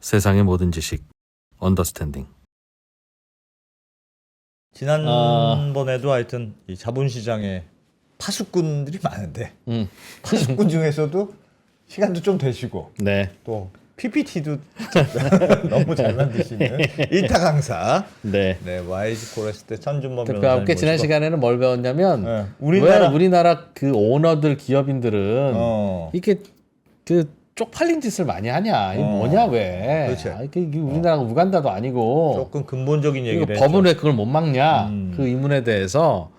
세상의 모든 지식 언더스탠딩. 지난번에도 하여튼 이 자본시장에 파수꾼들이 많은데 파수꾼 중에서도 시간도 좀 되시고 네. 또 PPT도 너무 잘 만드시는 일타 강사 네. 네 YG 코레스테 천준범 대표와 변호사님 함께 지난 모시고 시간에는 뭘 배웠냐면 네, 왜 우리나라 그 오너들 기업인들은 어. 이렇게 그 쪽팔린 짓을 많이 하냐? 이게 뭐냐 왜? 그렇지. 이게 우리나라가 우간다도 아니고 조금 근본적인 그리고 얘기를 법은 했죠. 왜 그걸 못 막냐? 그 의문에 대해서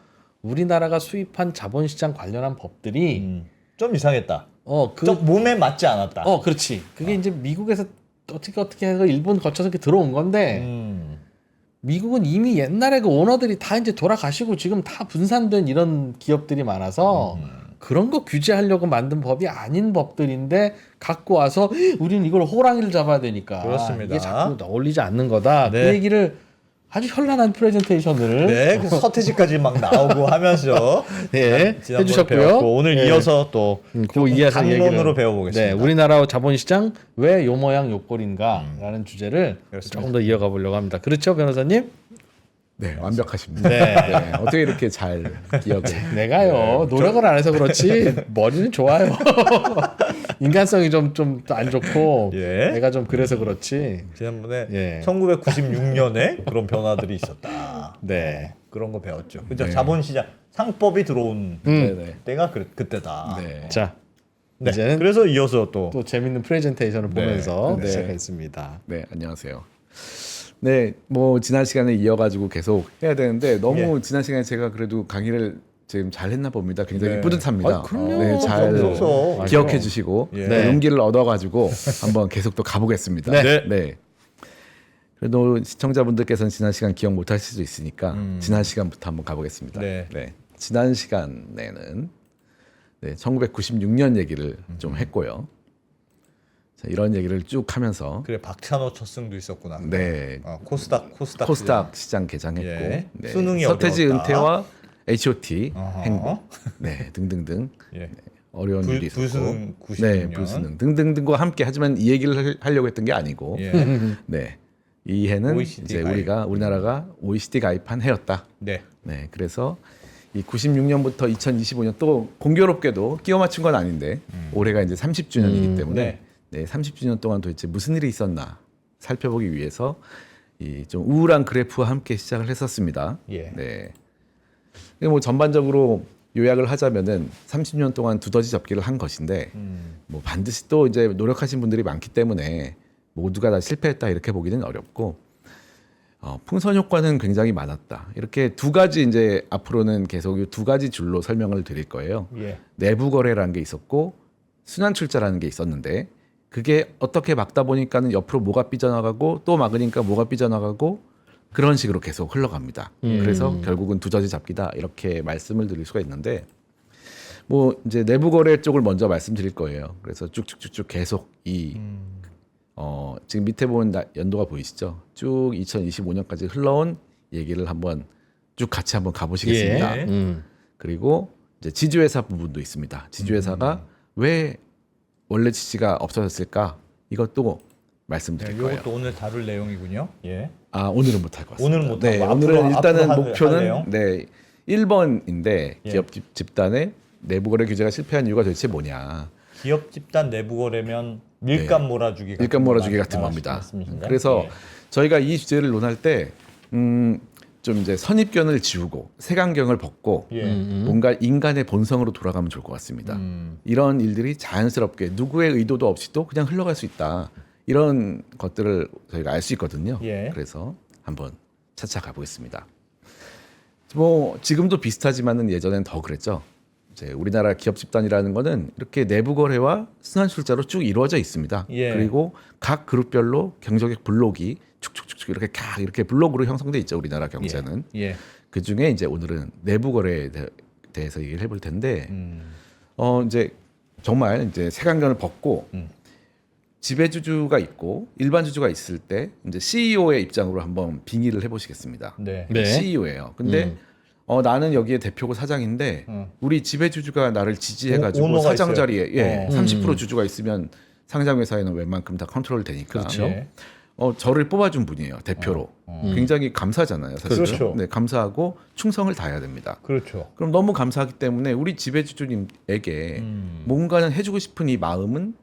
우리나라가 수입한 자본시장 관련한 법들이 좀 이상했다. 그 좀 몸에 맞지 않았다. 그렇지. 그게 이제 미국에서 어떻게 해서 일본 거쳐서 이렇게 들어온 건데 미국은 이미 옛날에 그 오너들이 다 이제 돌아가시고 지금 다 분산된 이런 기업들이 많아서 그런 거 규제하려고 만든 법이 아닌 법들인데 갖고 와서 우리는 이걸 호랑이를 잡아야 되니까 그렇습니다. 이게 자꾸 어울리지 않는 거다. 네. 그 얘기를 아주 현란한 프레젠테이션을 네, 그 서태지까지 막 나오고 하면서 네, 지난번에 해주셨고요. 배웠고 오늘 네. 이어서 또 그 이해서 강론으로 배워보겠습니다. 네, 우리나라 자본시장 왜 요 모양 요 꼴인가라는 주제를 그렇습니다. 조금 더 이어가 보려고 합니다. 그렇죠, 변호사님? 네, 완벽하십니다. 네. 네, 어떻게 이렇게 잘 기억을? 내가요 노력을 안 해서 그렇지 머리는 좋아요. 인간성이 좀 안 좋고 예. 내가 좀 그래서 그렇지. 지난번에 예. 1996년에 그런 변화들이 있었다. 네. 그런 거 배웠죠. 그죠? 네. 자본시장 상법이 들어온 네네. 때가 그때다. 네. 자, 네. 이제는 그래서 이어서 또 또 재밌는 프레젠테이션을 네. 보면서 네. 시작하겠습니다. 네, 안녕하세요. 네, 뭐 지난 시간에 이어가지고 계속 해야 되는데 너무 지난 시간에 제가 그래도 강의를 지금 잘 했나 봅니다. 굉장히 네. 뿌듯합니다. 그럼요. 네, 잘 없어서. 기억해 주시고 예. 네, 용기를 얻어가지고 한번 계속 또 가보겠습니다. 네. 그래도 시청자분들께서는 지난 시간 기억 못할 수도 있으니까 지난 시간부터 한번 가보겠습니다. 네. 지난 시간에는 1996년 얘기를 좀 했고요. 자, 이런 얘기를 쭉 하면서 그래 박찬호 첫승도 있었구나. 네, 코스닥 시장 개장했고 예. 네, 수능이 서태지 어려웠다. 은퇴와 H.O.T 어허. 행보 네, 등등등 예. 어려운 일이 있었고 불수능 96년. 네, 불수능 등등등과 함께 하지만 이 얘기를 하려고 했던 게 아니고 예. 네, 이 해는 OECD 이제 가입. 우리나라가 OECD 가입한 해였다. 네. 네, 그래서 이 96년부터 2025년 또 공교롭게도 끼워 맞춘 건 아닌데 올해가 이제 30주년이기 때문에 네, 30주년 동안 도대체 무슨 일이 있었나 살펴보기 위해서 이 좀 우울한 그래프와 함께 시작을 했었습니다. 예. 네. 뭐 전반적으로 요약을 하자면은 30년 동안 두더지 접기를 한 것인데 뭐 반드시 또 이제 노력하신 분들이 많기 때문에 모두가 다 실패했다 이렇게 보기는 어렵고 풍선 효과는 굉장히 많았다. 이렇게 두 가지 이제 앞으로는 계속 이 두 가지 줄로 설명을 드릴 거예요. 예. 내부 거래라는 게 있었고 순환 출자라는 게 있었는데 그게 어떻게 막다 보니까는 옆으로 뭐가 삐져나가고 또 막으니까 뭐가 삐져나가고 그런 식으로 계속 흘러갑니다. 그래서 결국은 두더지 잡기다 이렇게 말씀을 드릴 수가 있는데 뭐 이제 내부 거래 쪽을 먼저 말씀드릴 거예요. 그래서 쭉쭉쭉쭉 계속 지금 밑에 보면 연도가 보이시죠? 쭉 2025년까지 흘러온 얘기를 한번 쭉 같이 한번 가보시겠습니다. 예. 그리고 이제 지주회사 부분도 있습니다. 지주회사가 왜 원래 지지가 없어졌을까? 이것도 말씀드릴 거예요. 이것도 오늘 다룰 내용이군요. 예. 오늘은 못할 것 같습니다. 오늘은 못하고 네, 앞으로 오늘은 일단은 할 목표는 내용? 1번인데 예. 기업 집단의 내부 거래 규제가 실패한 이유가 도대체 뭐냐? 기업 집단 내부 거래면 밀감 몰아주기 같은 일감 몰아주기 거 같은 겁니다. 말씀이신가요? 그래서 예. 저희가 이 주제를 논할 때 좀 이제 선입견을 지우고 색안경을 벗고 예. 뭔가 인간의 본성으로 돌아가면 좋을 것 같습니다. 이런 일들이 자연스럽게 누구의 의도도 없이도 그냥 흘러갈 수 있다. 이런 것들을 저희가 알 수 있거든요. 예. 그래서 한번 차차 가보겠습니다. 뭐 지금도 비슷하지만은 예전엔 더 그랬죠. 이제 우리나라 기업 집단이라는 거는 이렇게 내부 거래와 순환 출자로 쭉 이루어져 있습니다. 예. 그리고 각 그룹별로 경적액 블록이 축축축축 이렇게 블록으로 형성돼 있죠. 우리나라 경제는. 예. 그 중에 이제 오늘은 내부 거래에 대해서 얘기를 해볼 텐데, 이제 정말 이제 색안경을 벗고 지배주주가 있고 일반 주주가 있을 때 이제 CEO의 입장으로 한번 빙의를 해보시겠습니다. 네. 네. CEO예요. 근데 나는 여기에 대표고 사장인데 우리 지배주주가 나를 지지해가지고 오너가 사장 있어요. 자리에 30% 주주가 있으면 상장 회사에는 웬만큼 다 컨트롤 되니까. 그렇죠. 예. 저를 뽑아준 분이에요, 대표로. 굉장히 감사하잖아요, 사실. 그렇죠. 네, 감사하고 충성을 다해야 됩니다. 그렇죠. 그럼 너무 감사하기 때문에 우리 지배주주님에게 뭔가는 해주고 싶은 이 마음은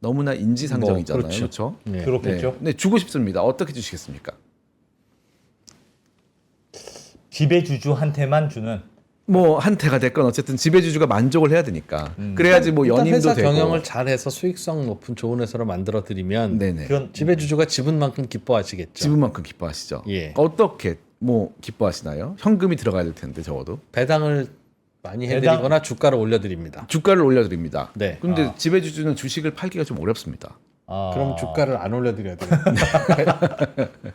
너무나 인지상정이잖아요, 뭐, 그렇죠? 네. 그렇겠죠. 네, 주고 싶습니다. 어떻게 주시겠습니까? 지배주주한테만 주는 뭐 한태가 됐건 어쨌든 지배주주가 만족을 해야 되니까. 그래야지 뭐 일단 연임도 회사 되고. 경영을 잘해서 수익성 높은 좋은 회사로 만들어 드리면 네네. 그건 지배주주가 지분만큼 기뻐하시겠죠. 지분만큼 기뻐하시죠. 예. 어떻게 뭐 기뻐하시나요? 현금이 들어가야 될 텐데 적어도 배당을 많이 배당? 해드리거나 주가를 올려드립니다. 주가를 올려드립니다. 네. 근데 지배주주는 주식을 팔기가 좀 어렵습니다. 그럼 주가를 안 올려드려야 돼요.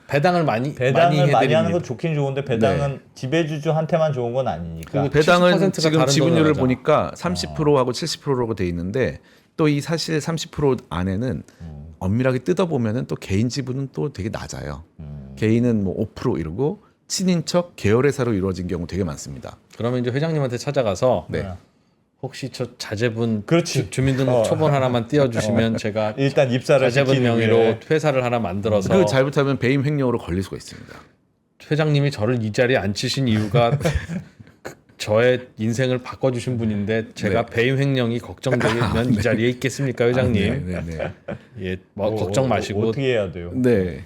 배당을 많이 배당을 많이 해드립니다. 하는 건 좋긴 좋은데 배당은 지배주주한테만 좋은 건 아니니까. 그리고 배당은 70%가 지금 다른 지분율을 돈을 하잖아. 보니까 30%하고 70%라고 돼 있는데 또 이 사실 30% 안에는 엄밀하게 뜯어보면은 또 개인 지분은 또 되게 낮아요. 개인은 뭐 5% 이러고 친인척 계열회사로 이루어진 경우 되게 많습니다. 그러면 이제 회장님한테 찾아가서 네. 혹시 저 자제분 그렇지. 주민등록 초본 하나만 띄워주시면 제가 일단 입사를 자제분 시키는 명의로 게 회사를 하나 만들어서 그 잘못하면 배임 횡령으로 걸릴 수가 있습니다. 회장님이 저를 이 자리에 앉히신 이유가 저의 인생을 바꿔주신 분인데 제가 배임 횡령이 걱정되면 이 자리에 있겠습니까, 회장님? 네. 예, 뭐 걱정 마시고 어떻게 해야 돼요? 네.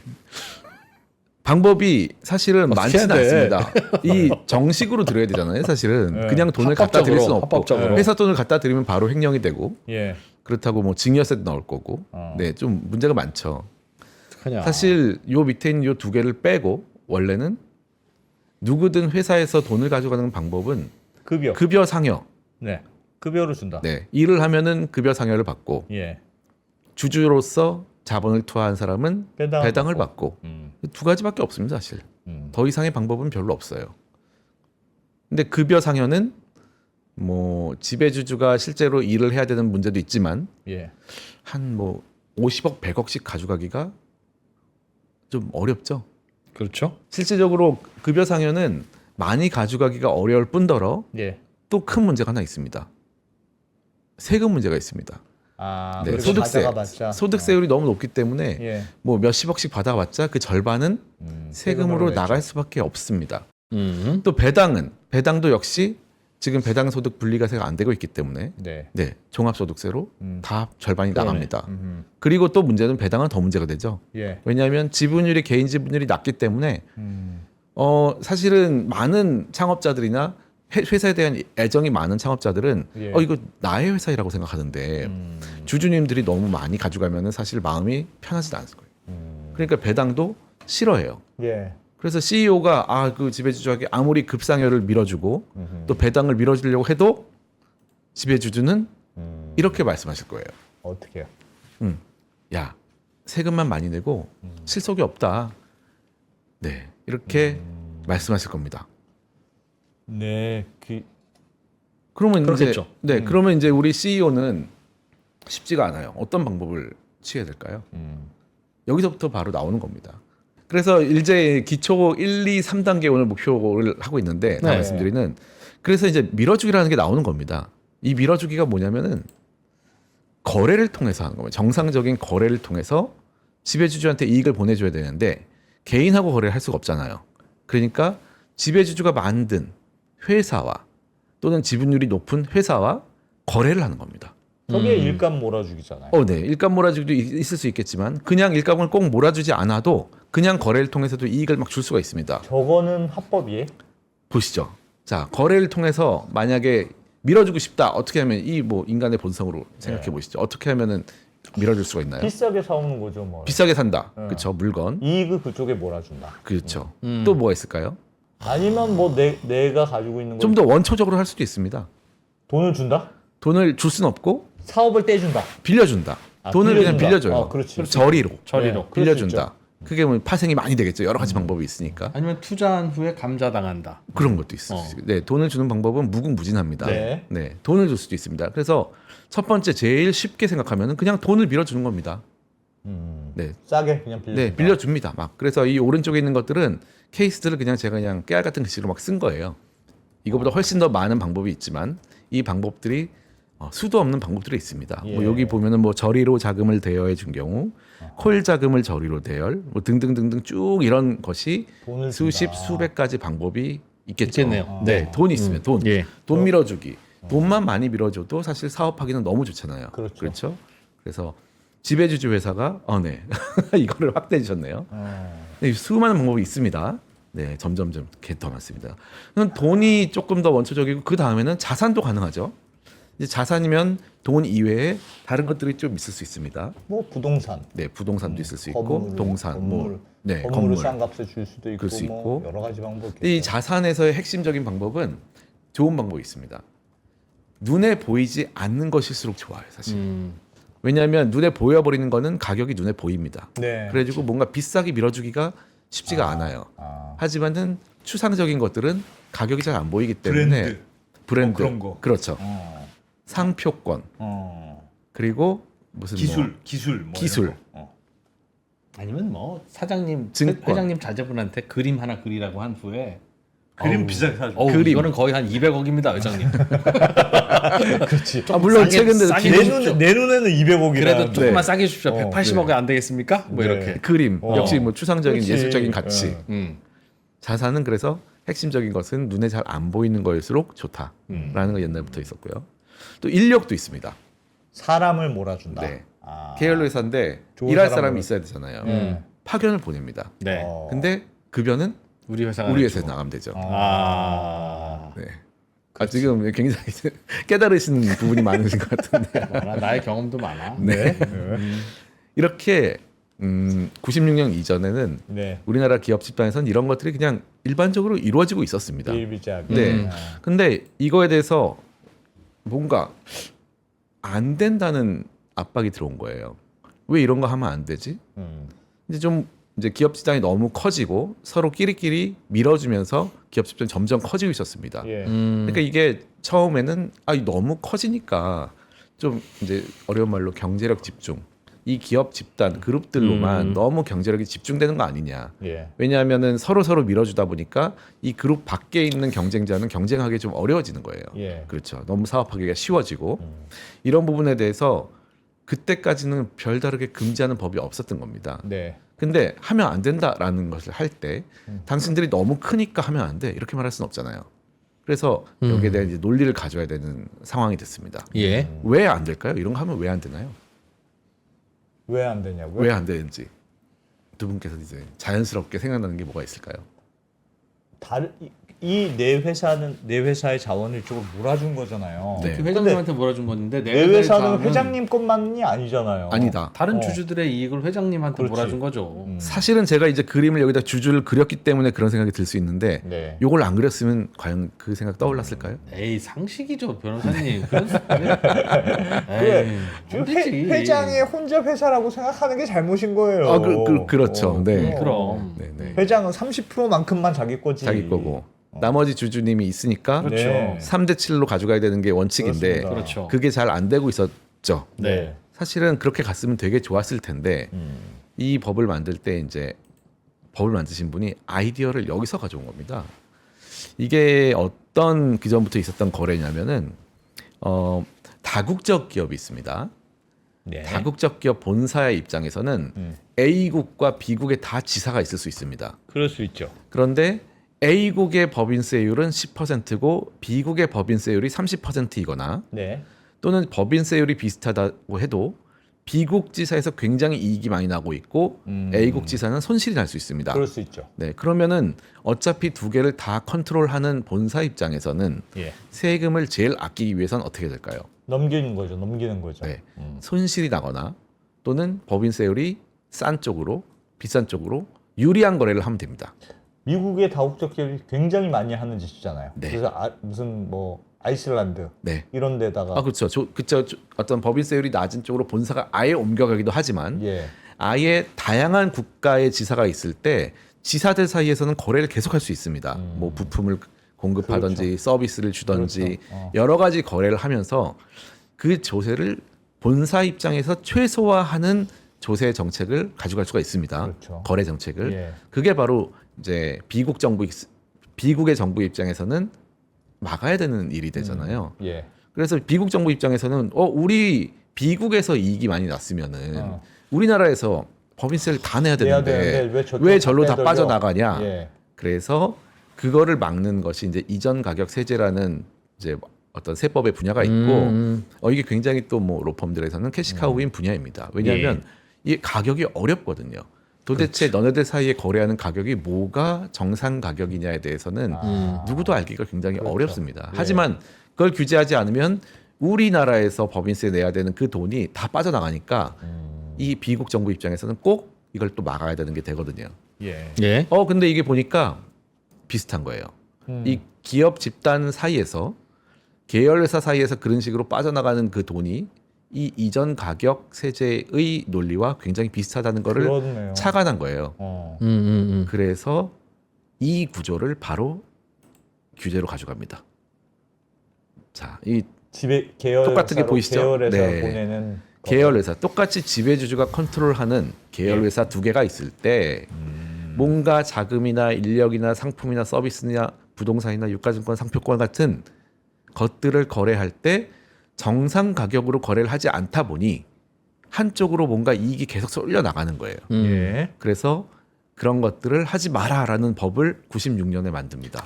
방법이 사실은 어떻게 많지는 해야 돼? 않습니다. 이 정식으로 들어야 되잖아요. 사실은 네. 그냥 돈을 갖다 드릴 수는 없고 합법적으로. 회사 돈을 갖다 드리면 바로 횡령이 되고 예. 그렇다고 뭐 증여세 나올 거고 네, 좀 문제가 많죠. 어떡하냐. 사실 요 밑에 있는 요 두 개를 빼고 원래는 누구든 회사에서 돈을 가져가는 방법은 급여 상여. 네. 급여를 준다. 네. 일을 하면은 급여 상여를 받고 예. 주주로서 자본을 투하한 사람은 배당을 받고 음. 두 가지밖에 없습니다, 사실. 더 이상의 방법은 별로 없어요. 근데 급여 상여는 뭐 지배주주가 실제로 일을 해야 되는 문제도 있지만 예. 한 뭐 50억, 100억씩 가져가기가 좀 어렵죠. 그렇죠? 실질적으로 급여 상여는 많이 가져가기가 어려울 뿐더러 예. 또 큰 문제가 하나 있습니다. 세금 문제가 있습니다. 아, 네, 그렇게 소득세, 가져가봤자. 소득세율이 너무 높기 때문에 예. 뭐 몇십억씩 받아봤자 그 절반은 세금으로 냈죠. 나갈 수밖에 없습니다. 또 배당도 역시 지금 배당 소득 분리과세가 안 되고 있기 때문에 네. 네, 종합소득세로 다 절반이 그러네. 나갑니다. 그리고 또 문제는 배당은 더 문제가 되죠. 예. 왜냐하면 지분율이 개인 지분율이 낮기 때문에 사실은 많은 창업자들이나 회사에 대한 애정이 많은 창업자들은 예. 이거 나의 회사라고 생각하는데 주주님들이 너무 많이 가져가면은 사실 마음이 편하지 않을 거예요. 그러니까 배당도 싫어해요. 예. 그래서 CEO가 그 지배주주에게 아무리 급상여를 밀어주고 또 배당을 밀어주려고 해도 지배주주는 이렇게 말씀하실 거예요. 어떻게요? 야, 세금만 많이 내고 실속이 없다. 네, 이렇게 말씀하실 겁니다. 네. 그러면 그렇겠죠. 이제 그러면 이제 우리 CEO는 쉽지가 않아요. 어떤 방법을 취해야 될까요? 여기서부터 바로 나오는 겁니다. 그래서 이제 기초 1, 2, 3단계 오늘 목표를 하고 있는데 다 네. 말씀드리는 그래서 이제 밀어주기라는 게 나오는 겁니다. 이 밀어주기가 뭐냐면은 거래를 통해서 하는 겁니다. 정상적인 거래를 통해서 지배주주한테 이익을 보내줘야 되는데 개인하고 거래를 할 수가 없잖아요. 그러니까 지배주주가 만든 회사와 또는 지분율이 높은 회사와 거래를 하는 겁니다. 저게 일감 몰아주기잖아요. 네. 일감 몰아주기도 있을 수 있겠지만 그냥 일감을 꼭 몰아주지 않아도 그냥 거래를 통해서도 이익을 막 줄 수가 있습니다. 저거는 합법이에요? 보시죠. 자, 거래를 통해서 만약에 밀어주고 싶다. 어떻게 하면 이 뭐 인간의 본성으로 생각해 보시죠. 어떻게 하면은 밀어줄 수가 있나요? 비싸게 사오는 거죠, 뭐. 비싸게 산다. 그렇죠. 물건. 이익을 그쪽에 몰아준다. 그렇죠. 또 뭐가 있을까요? 아니면 뭐 내가 가지고 있는 거 좀 더 원초적으로 할 수도 있습니다. 돈을 준다? 돈을 줄 수는 없고 사업을 떼준다. 빌려준다. 돈을 그냥 빌려준다. 빌려줘요. 그렇지. 저리로. 저리로. 네. 그럴 수 빌려준다. 그게 뭐 파생이 많이 되겠죠. 여러 가지 방법이 있으니까. 아니면 투자한 후에 감자당한다. 그런 것도 있어요. 네, 돈을 주는 방법은 무궁무진합니다. 네. 돈을 줄 수도 있습니다. 그래서 첫 번째 제일 쉽게 생각하면은 그냥 돈을 빌려주는 겁니다. 네, 싸게 그냥 빌려준다. 네, 빌려줍니다. 막 그래서 이 오른쪽에 있는 것들은 케이스들을 그냥 제가 그냥 깨알 같은 글씨로 막 쓴 거예요. 이거보다 훨씬 더 많은 방법이 있지만 이 방법들이 수도 없는 방법들이 있습니다. 예. 뭐 여기 보면은 뭐 저리로 자금을 대여해 준 경우, 콜 자금을 저리로 대여, 뭐 등등등등 쭉 이런 것이 돈을 수십 준다. 수백 가지 방법이 있겠죠. 있겠네요. 네, 돈 있으면 돈, 예. 돈 밀어주기. 돈만 많이 밀어줘도 사실 사업하기는 너무 좋잖아요. 그렇죠. 그래서 지배주주 회사가 네 이거를 확대해 주셨네요. 어. 네, 수많은 방법이 있습니다. 네, 점점점 이렇게 더 많습니다. 그럼 돈이 조금 더 원초적이고 그 다음에는 자산도 가능하죠. 이제 자산이면 돈 이외에 다른 것들이 좀 있을 수 있습니다. 뭐 부동산, 네, 부동산도 있을 수 있고, 건물, 동산, 건물, 네, 건물을 건물. 싼 값에 줄 수도 있고, 그럴 수 뭐 있고. 여러 가지 방법이 이 있겠죠. 자산에서의 핵심적인 방법은 좋은 방법이 있습니다. 눈에 보이지 않는 것일수록 좋아요, 사실. 왜냐하면 눈에 보여버리는 거는 가격이 눈에 보입니다. 네. 그래가지고 뭔가 비싸게 밀어주기가 쉽지가 않아요. 아. 하지만은 추상적인 것들은 가격이 잘 안 보이기 때문에 브랜드, 그런 거. 그렇죠. 어. 상표권 어. 그리고 무슨 기술 뭐 기술. 이런 거. 아니면 뭐 사장님 증권. 회장님 자제분한테 그림 하나 그리라고 한 후에 그림 비싸게 사줘. 그림 이거는 거의 한 200억입니다, 회장님. 그렇지. 물론 싸게- 최근에도 싸게 내, 해주십시오. 내 눈에는 200억이라. 그래도 조금만 싸게 주십시오. 어, 180억에 안 되겠습니까? 뭐 네. 이렇게. 그림 어. 역시 뭐 추상적인 그렇지. 예술적인 가치. 예. 음. 자산은 그래서 핵심적인 것은 눈에 잘 안 보이는 거일수록 좋다라는 거 옛날부터 있었고요. 또 인력도 있습니다. 사람을 몰아준다. 네. 아. 계열로 회사인데 좋은 일할 사람을- 사람이 있어야 되잖아요. 파견을 보냅니다. 네. 어. 근데 급여는 우리 회사가 우리 해주고. 회사에 나가면 되죠. 아. 네. 지금 굉장히 깨달으시는 부분이 많으신 것 같은데 나의 경험도 많아. 네. 이렇게 96년 이전에는 네. 우리나라 기업 집단에서는 이런 것들이 그냥 일반적으로 이루어지고 있었습니다. 비일비재하게. 네. 아. 근데 이거에 대해서 뭔가 안 된다는 압박이 들어온 거예요. 왜 이런 거 하면 안 되지? 이제 기업 집단이 너무 커지고 서로 끼리끼리 밀어주면서 기업 집단이 점점 커지고 있었습니다. 예. 그러니까 이게 처음에는 너무 커지니까 좀 이제 어려운 말로 경제력 집중, 이 기업 집단 그룹들로만 너무 경제력이 집중되는 거 아니냐. 예. 왜냐하면은 서로 밀어주다 보니까 이 그룹 밖에 있는 경쟁자는 경쟁하기 좀 어려워지는 거예요. 예. 그렇죠. 너무 사업하기가 쉬워지고 이런 부분에 대해서 그때까지는 별다르게 금지하는 법이 없었던 겁니다. 네. 근데 하면 안 된다라는 것을 할 때 당신들이 너무 크니까 하면 안 돼 이렇게 말할 수는 없잖아요. 그래서 여기에 대한 이제 논리를 가져야 되는 상황이 됐습니다. 예. 왜 안 될까요? 이런 거 하면 왜 안 되나요? 왜 안 되냐고요? 왜 안 되는지 두 분께서 이제 자연스럽게 생각나는 게 뭐가 있을까요? 이 내 회사의 자원을 이쪽으로 몰아준 거잖아요. 네. 그 회장님한테 몰아준 건데 내 회사는 회장님 것만이 아니잖아요. 아니다. 다른 어. 주주들의 이익을 회장님한테 그렇지. 몰아준 거죠. 사실은 제가 이제 그림을 여기다 주주를 그렸기 때문에 그런 생각이 들 수 있는데 네. 요걸 안 그렸으면 과연 그 생각 떠올랐을까요? 에이 상식이죠 변호사님. 그런 그래. 안 되지. 회장이 혼자 회사라고 생각하는 게 잘못인 거예요. 그렇죠. 네. 그럼. 네. 회장은 30%만큼만 자기 거지. 자기 거고 나머지 주주님이 있으니까 그렇죠. 네. 3대 7로 가져가야 되는 게 원칙인데 그렇습니다. 그렇죠. 그게 잘 안 되고 있었죠. 네. 사실은 그렇게 갔으면 되게 좋았을 텐데 이 법을 만들 때 이제 법을 만드신 분이 아이디어를 여기서 가져온 겁니다. 이게 어떤 그전부터 있었던 거래냐면은 다국적 기업이 있습니다. 네. 다국적 기업 본사의 입장에서는 A국과 B국에 다 지사가 있을 수 있습니다. 그럴 수 있죠. 그런데 A국의 법인세율은 10%고 B국의 법인세율이 30%이거나 네. 또는 법인세율이 비슷하다고 해도 B국 지사에서 굉장히 이익이 많이 나고 있고 A국 지사는 손실이 날 수 있습니다. 그럴 수 있죠. 네, 그러면은 어차피 두 개를 다 컨트롤하는 본사 입장에서는 예. 세금을 제일 아끼기 위해서는 어떻게 될까요? 넘기는 거죠. 네, 손실이 나거나 또는 법인세율이 싼 쪽으로 비싼 쪽으로 유리한 거래를 하면 됩니다. 미국의 다국적 기업이 굉장히 많이 하는 짓이잖아요. 네. 그래서 무슨 뭐 아이슬란드 네. 이런 데다가 그렇죠. 어떤 법인세율이 낮은 쪽으로 본사가 아예 옮겨가기도 하지만 예. 아예 다양한 국가의 지사가 있을 때 지사들 사이에서는 거래를 계속할 수 있습니다. 뭐 부품을 공급하든지 서비스를 주든지 그렇죠. 여러 가지 거래를 하면서 그 조세를 본사 입장에서 최소화하는 조세 정책을 가져갈 수가 있습니다. 그렇죠. 거래 정책을. 예. 그게 바로 이제 비국의 정부 입장에서는 막아야 되는 일이 되잖아요. 예. 그래서 미국 정부 입장에서는 우리 비국에서 이익이 많이 났으면은 우리나라에서 법인세를 다 내야 되는데 왜 절로 다 빠져나가냐. 예. 그래서 그거를 막는 것이 이제 이전 가격 세제라는 이제 어떤 세법의 분야가 있고 이게 굉장히 또 뭐 로펌들에서는 캐시카우인 분야입니다. 왜냐하면 이 가격이 어렵거든요. 도대체 너네들 사이에 거래하는 가격이 뭐가 정상 가격이냐에 대해서는 누구도 알기가 굉장히 어렵습니다. 하지만 그걸 규제하지 않으면 우리나라에서 법인세 내야 되는 그 돈이 다 빠져나가니까 이 비국 정부 입장에서는 꼭 이걸 또 막아야 되는 게 되거든요. 예. 예. 근데 이게 보니까 비슷한 거예요. 이 기업 집단 사이에서 계열회사 사이에서 그런 식으로 빠져나가는 그 돈이 이 이전 가격 세제의 논리와 굉장히 비슷하다는 거를 그렇네요. 착안한 거예요. 그래서 이 구조를 바로 규제로 가져갑니다. 자, 이 집에 계열 똑같은 게 보이시죠? 계열에서 네. 보내는 계열회사 똑같이 지배주주가 컨트롤하는 계열회사 두 개가 있을 때 뭔가 자금이나 인력이나 상품이나 서비스나 부동산이나 유가증권 상표권 같은 것들을 거래할 때 정상 가격으로 거래를 하지 않다 보니 한쪽으로 뭔가 이익이 계속 쏠려 나가는 거예요. 예. 그래서 그런 것들을 하지 마라라는 법을 96년에 만듭니다.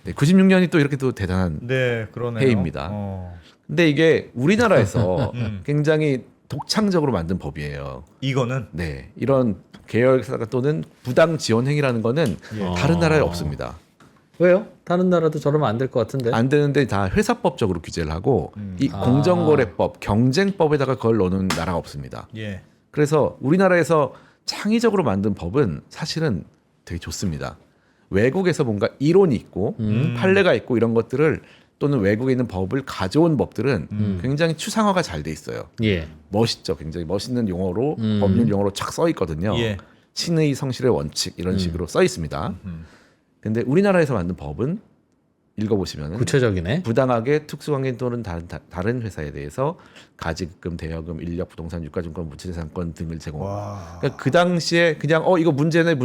네, 96년이 또 이렇게 또 대단한 네, 그러네요. 해입니다. 근데 이게 우리나라에서 음. 굉장히 독창적으로 만든 법이에요. 이거는 네, 이런 계열사가 또는 부당 지원 행위라는 거는 다른 나라에 없습니다. 왜요? 다른 나라도 저러면 안 될 것 같은데. 안 되는데 다 회사법적으로 규제를 하고 이 공정거래법, 경쟁법에다가 그걸 넣는 나라가 없습니다. 예. 그래서 우리나라에서 창의적으로 만든 법은 사실은 되게 좋습니다. 외국에서 뭔가 이론이 있고 판례가 있고 이런 것들을 또는 외국에 있는 법을 가져온 법들은 굉장히 추상화가 잘 돼 있어요. 예. 멋있죠. 굉장히 멋있는 용어로 법률 용어로 착 써 있거든요. 예. 신의 성실의 원칙 이런 식으로 써 있습니다. 근데 우리나라에서 만든 법은 읽어보시면 구체적이네. 부당하게 특수관계 또는 다른 회사에 대해서 가지금, 대여금, 인력, 부동산, 유가증권, 무채재산권 등을 제공합니다. 그러니까 그 당시에 그냥 이거 문제네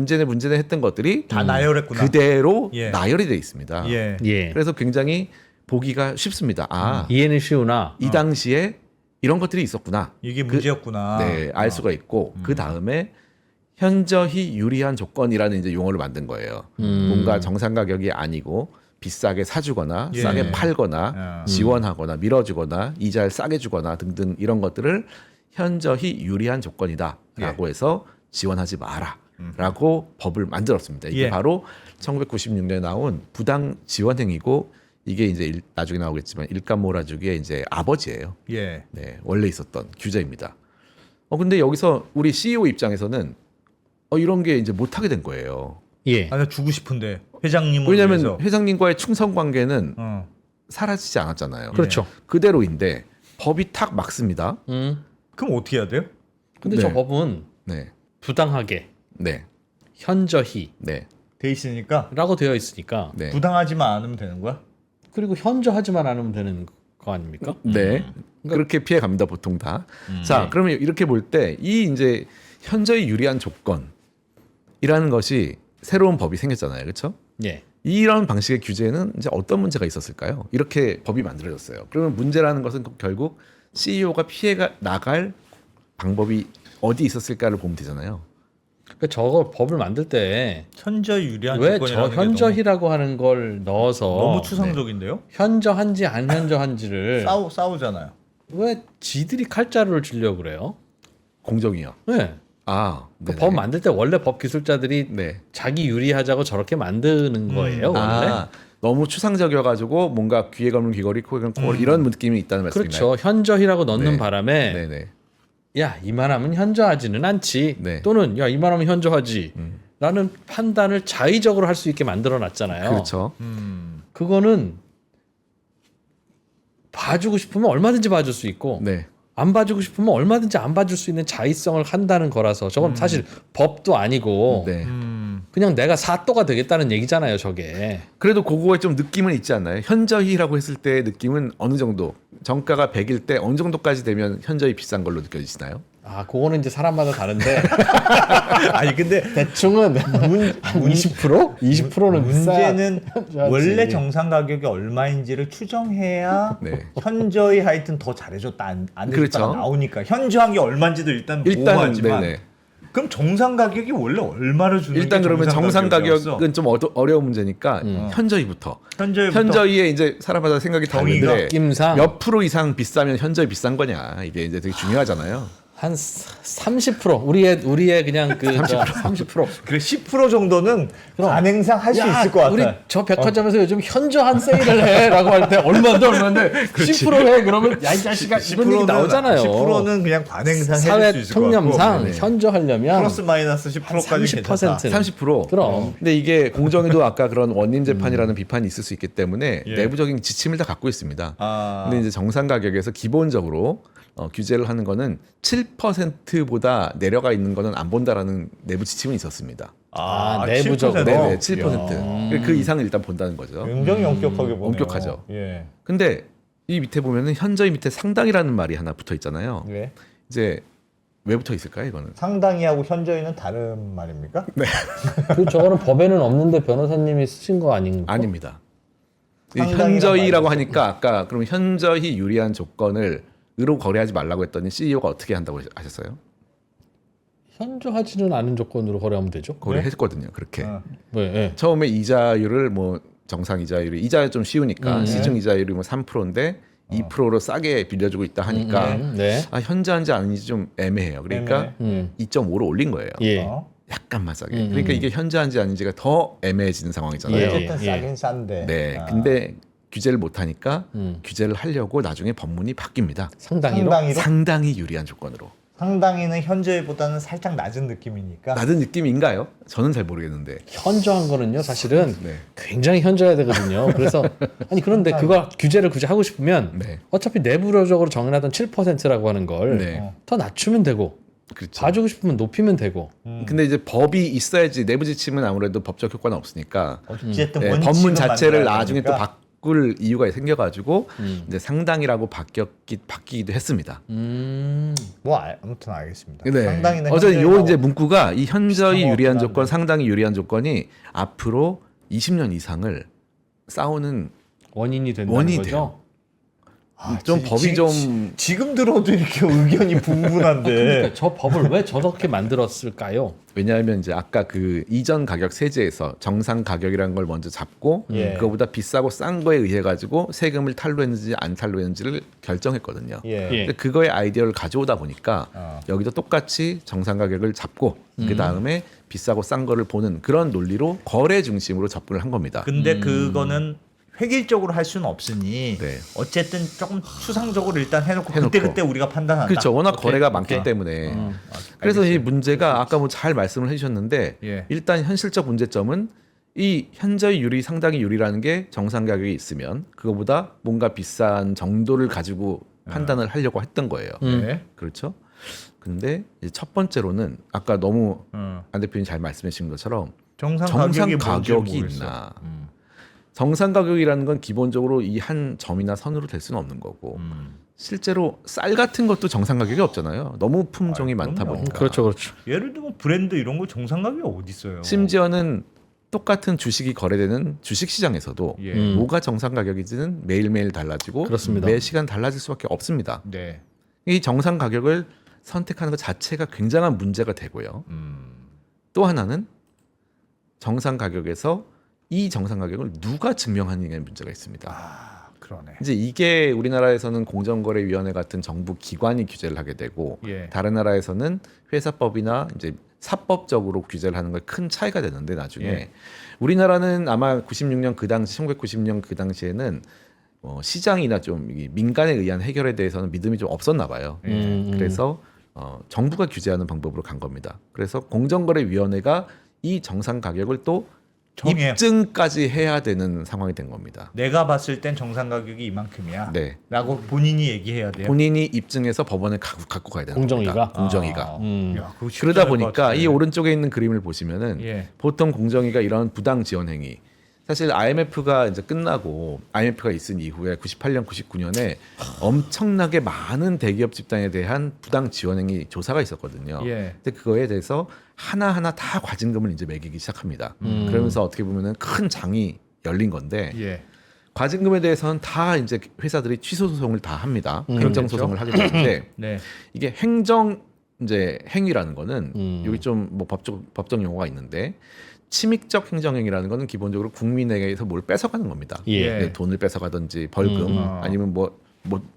했던 것들이 다 나열했구나. 그대로 예. 나열이 돼 있습니다. 예. 예. 그래서 굉장히 보기가 쉽습니다. 이해는 쉬우나. 이 당시에 이런 것들이 있었구나. 이게 문제였구나. 네, 알 수가 있고 그 다음에 현저히 유리한 조건이라는 이제 용어를 만든 거예요. 뭔가 정상 가격이 아니고 비싸게 사주거나 예. 싸게 팔거나 지원하거나 밀어주거나 이자를 싸게 주거나 등등 이런 것들을 현저히 유리한 조건이다라고 해서 지원하지 마라라고 법을 만들었습니다. 이게 예. 바로 1996년에 나온 부당 지원 행위고 이게 이제 나중에 나오겠지만 일감 몰아주기의 이제 아버지예요. 예. 네, 원래 있었던 규제입니다. 근데 여기서 우리 CEO 입장에서는 이런 게 이제 못하게 된 거예요. 예. 아, 나 주고 싶은데 회장님을 왜냐하면 위해서. 회장님과의 충성 관계는 어. 사라지지 않았잖아요. 그렇죠. 그대로인데 법이 탁 막습니다. 그럼 어떻게 해야 돼요? 근데 네. 저 법은 네, 부당하게, 네, 현저히라고 네, 돼 있으니까 되어 있으니까 네, 부당하지만 않으면 되는 거야? 그리고 현저하지만 않으면 되는 거 아닙니까? 네. 그렇게 피해 갑니다 보통 다. 자, 네. 그러면 이렇게 볼 때 이 이제 현저히 유리한 조건이라는 것이 새로운 법이 생겼잖아요, 그렇죠? 예. 이런 방식의 규제는 이제 어떤 문제가 있었을까요? 이렇게 법이 만들어졌어요. 그러면 문제라는 것은 결국 CEO가 피해가 나갈 방법이 어디 있었을까를 보면 되잖아요. 그러니까 저거 법을 만들 때 현저히 유리한 왜 저 조건이라는 게 현저히라고 하는 걸 넣어서 너무 추상적인데요? 현저한지 안 현저한지를 싸우잖아요. 왜 지들이 칼자루를 주려고 그래요? 공정이요. 네. 네네. 법 만들 때 원래 법 기술자들이 네. 자기 유리하자고 저렇게 만드는 거예요, 원래. 너무 추상적이어가지고 뭔가 귀에 걸면 귀걸이, 코에 걸면 코걸이 이런 느낌이 있다는 말씀인가요? 그렇죠. 현저히라고 넣는 네. 바람에 네네. 야 이만하면 현저하지는 않지. 네. 또는 야 이만하면 현저하지. 라는 판단을 자의적으로 할 수 있게 만들어놨잖아요. 그렇죠. 그거는 봐주고 싶으면 얼마든지 봐줄 수 있고 네. 안 봐주고 싶으면 얼마든지 안 봐줄 수 있는 자의성을 한다는 거라서 저건 사실 법도 아니고 네. 그냥 내가 사또가 되겠다는 얘기잖아요, 저게. 그래도 그거에 좀 느낌은 있지 않나요? 현저히라고 했을 때의 느낌은 어느 정도 정가가 100일 때 어느 정도까지 되면 현저히 비싼 걸로 느껴지시나요? 아, 그거는 이제 사람마다 다른데 아니 근데 대충은 한 20%? 20%는 문제는 비싸. 원래 정상 가격이 얼마인지를 추정해야 네. 현저히 하여튼 더 잘해줬다 안 해줬다 그렇죠. 나오니까 현저한 게 얼마인지도 일단 일단은 모호하지만 네네. 그럼 정상 가격이 원래 얼마를 주는 일단 게 그러면 정상 가격이었어? 가격은 좀 어려운 문제니까 현저히부터. 현저히에 이제 사람마다 생각이 정의가 다른데 느낌상 몇 프로 이상 비싸면 현저히 비싼 거냐 이게 이제 되게 중요하잖아요. 한 30% 우리의 그냥 그 30%. 그래 10% 정도는 그럼. 안행상 할 수 야, 있을 것 같아. 우리 저 백화점에서 요즘 현저한 세일을 해라고 할 때 얼마인데 10%해 그러면 야 이 자식아 이런 얘기 나오잖아요. 10%는 그냥 관행상 사회 해줄 수 있을 것 같고. 통념상 현저하려면 플러스 마이너스 10%까지 괜찮다. 30%. 그럼. 근데 이게 공정위도 아까 그런 원님 재판이라는 비판이 있을 수 있기 때문에 예. 내부적인 지침을 다 갖고 있습니다. 아. 근데 이제 정상 가격에서 기본적으로 규제를 하는 거는 7%보다 내려가 있는 거는 안 본다라는 내부 지침은 있었습니다. 아, 내부적으로? 네네, 7%. 그 이상을 일단 본다는 거죠. 굉장히 엄격하게 보네요. 엄격하죠. 예. 근데 이 밑에 보면은 현저히 밑에 상당이라는 말이 하나 붙어 있잖아요. 예. 이제 왜 붙어 있을까요, 이거는? 상당히하고 현저히는 다른 말입니까? 네. 그 저거는 법에는 없는데 변호사님이 쓰신 거 아닌가? 아닙니다. 이 상당이란 현저히라고 말이 하니까 아까 그럼 현저히 유리한 조건을 으로 거래하지 말라고 했더니 CEO가 어떻게 한다고 하셨어요? 현저하지는 않은 조건으로 거래하면 되죠. 거래했거든요. 그렇게. 네, 네. 처음에 이자율을 뭐 정상 이자율이 이자율 좀 쉬우니까 시중 이자율이 뭐 3%인데 2%로 싸게 빌려주고 있다 하니까 네. 아, 현저한지 아닌지 좀 애매해요. 그러니까 2.5로 올린 거예요. 예. 약간만 싸게. 그러니까 이게 현저한지 아닌지가 더 애매해지는 상황이잖아요. 예. 어쨌든 싸긴 싼데. 네. 아. 근데 규제를 못 하니까 규제를 하려고 나중에 법문이 바뀝니다. 상당히로? 상당히 유리한 조건으로. 상당히는 현저히보다는 살짝 낮은 느낌이니까. 낮은 느낌인가요? 저는 잘 모르겠는데. 현저한 거는요, 사실은 네. 굉장히 현저해야 되거든요. 그래서 아니 그런데 그거 규제를 굳이 하고 싶으면 네. 어차피 내부적으로 정해놨던 7%라고 하는 걸 더 네. 낮추면 되고 그렇죠. 봐주고 싶으면 높이면 되고. 근데 이제 법이 있어야지 내부 지침은 아무래도 법적 효과는 없으니까 어쨌든 네, 원칙은 법문 자체를 만들어야 나중에 또 되니까. 바꿀 이유가 생겨가지고 이제 상당이라고 바뀌기도 했습니다. 뭐 아무튼 알겠습니다. 네. 상당히는 어제 요 현저히하고 이제 문구가 이 현저히 비슷한 유리한 것 같긴 조건, 한데. 상당히 유리한 조건이 앞으로 20년 이상을 싸우는 원인이 된다는 원인이 거죠. 돼요. 아, 좀 법이 좀 지금 들어도 이렇게 의견이 분분한데. 그러니까 저 법을 왜 저렇게 만들었을까요? 왜냐하면 이제 아까 그 이전 가격 세제에서 정상 가격이라는 걸 먼저 잡고 예. 그거보다 비싸고 싼 거에 의해 가지고 세금을 탈루했는지 안 탈루했는지를 결정했거든요. 예. 예. 근데 그거의 아이디어를 가져오다 보니까 여기도 똑같이 정상 가격을 잡고 그 다음에 비싸고 싼 거를 보는 그런 논리로 거래 중심으로 접근을 한 겁니다. 근데 그거는 획일적으로 할 수는 없으니 네. 어쨌든 조금 추상적으로 일단 해놓고 해놓고. 그때 우리가 판단한다. 그렇죠. 워낙 오케이? 거래가 많기 오케이. 때문에. 아, 그래서 이 알겠어요. 문제가 아까 뭐 잘 말씀을 해주셨는데 예. 일단 현실적 문제점은 이 현저히 유리, 상당히 유리라는 게 정상 가격이 있으면 그거보다 뭔가 비싼 정도를 가지고 판단을 하려고 했던 거예요. 네. 그렇죠. 근데 이제 첫 번째로는 아까 너무 음. 안 대표님 잘 말씀해 주신 것처럼 정상 정상 가격이 가격이 모르겠어. 있나. 정상 가격이라는 건 기본적으로 이 한 점이나 선으로 될 수는 없는 거고 실제로 쌀 같은 것도 정상 가격이 없잖아요. 너무 품종이 많다 그럼요. 보니까. 그렇죠, 그렇죠. 예를 들면 브랜드 이런 거 정상 가격이 어디 있어요? 심지어는 똑같은 주식이 거래되는 주식 시장에서도 예. 뭐가 정상 가격인지는 매일매일 달라지고 그렇습니다. 매 시간 달라질 수밖에 없습니다. 네. 이 정상 가격을 선택하는 것 자체가 굉장한 문제가 되고요. 또 하나는 정상 가격에서 이 정상 가격을 누가 증명하느냐의 문제가 있습니다. 아, 그러네. 이제 이게 우리나라에서는 공정거래위원회 같은 정부 기관이 규제를 하게 되고 예. 다른 나라에서는 회사법이나 이제 사법적으로 규제를 하는 걸 큰 차이가 되는데 나중에 예. 우리나라는 아마 96년 그 당시 1990년 그 당시에는 시장이나 좀 이 민간에 의한 해결에 대해서는 믿음이 좀 없었나 봐요. 그래서 정부가 규제하는 방법으로 간 겁니다. 그래서 공정거래위원회가 이 정상 가격을 또 정해요. 입증까지 해야 되는 상황이 된 겁니다. 내가 봤을 땐 정상 가격이 이만큼이야. 네. 라고 본인이 얘기해야 돼요. 본인이 입증해서 법원에 갖고 가야 되는 공정위가? 겁니다. 공정위가. 야, 그거 쉽지 그러다 않을 것 보니까 같은데. 이 오른쪽에 있는 그림을 보시면은 예. 보통 공정위가 이런 부당 지원 행위 사실 IMF가 이제 끝나고 IMF가 있은 이후에 98년, 99년에 엄청나게 많은 대기업 집단에 대한 부당 지원행위 조사가 있었거든요. 예. 근데 그거에 대해서 하나하나 다 과징금을 이제 매기기 시작합니다. 그러면서 어떻게 보면은 큰 장이 열린 건데 예. 과징금에 대해서는 다 이제 회사들이 취소 소송을 다 합니다. 행정 소송을 하게 되는데 네. 이게 행정 이제 행위라는 거는 여기 좀 뭐 법적 용어가 있는데 침익적 행정행위라는 거는 기본적으로 국민에게서 뭘 뺏어가는 겁니다. 예. 네, 돈을 뺏어가든지 벌금 아니면 뭐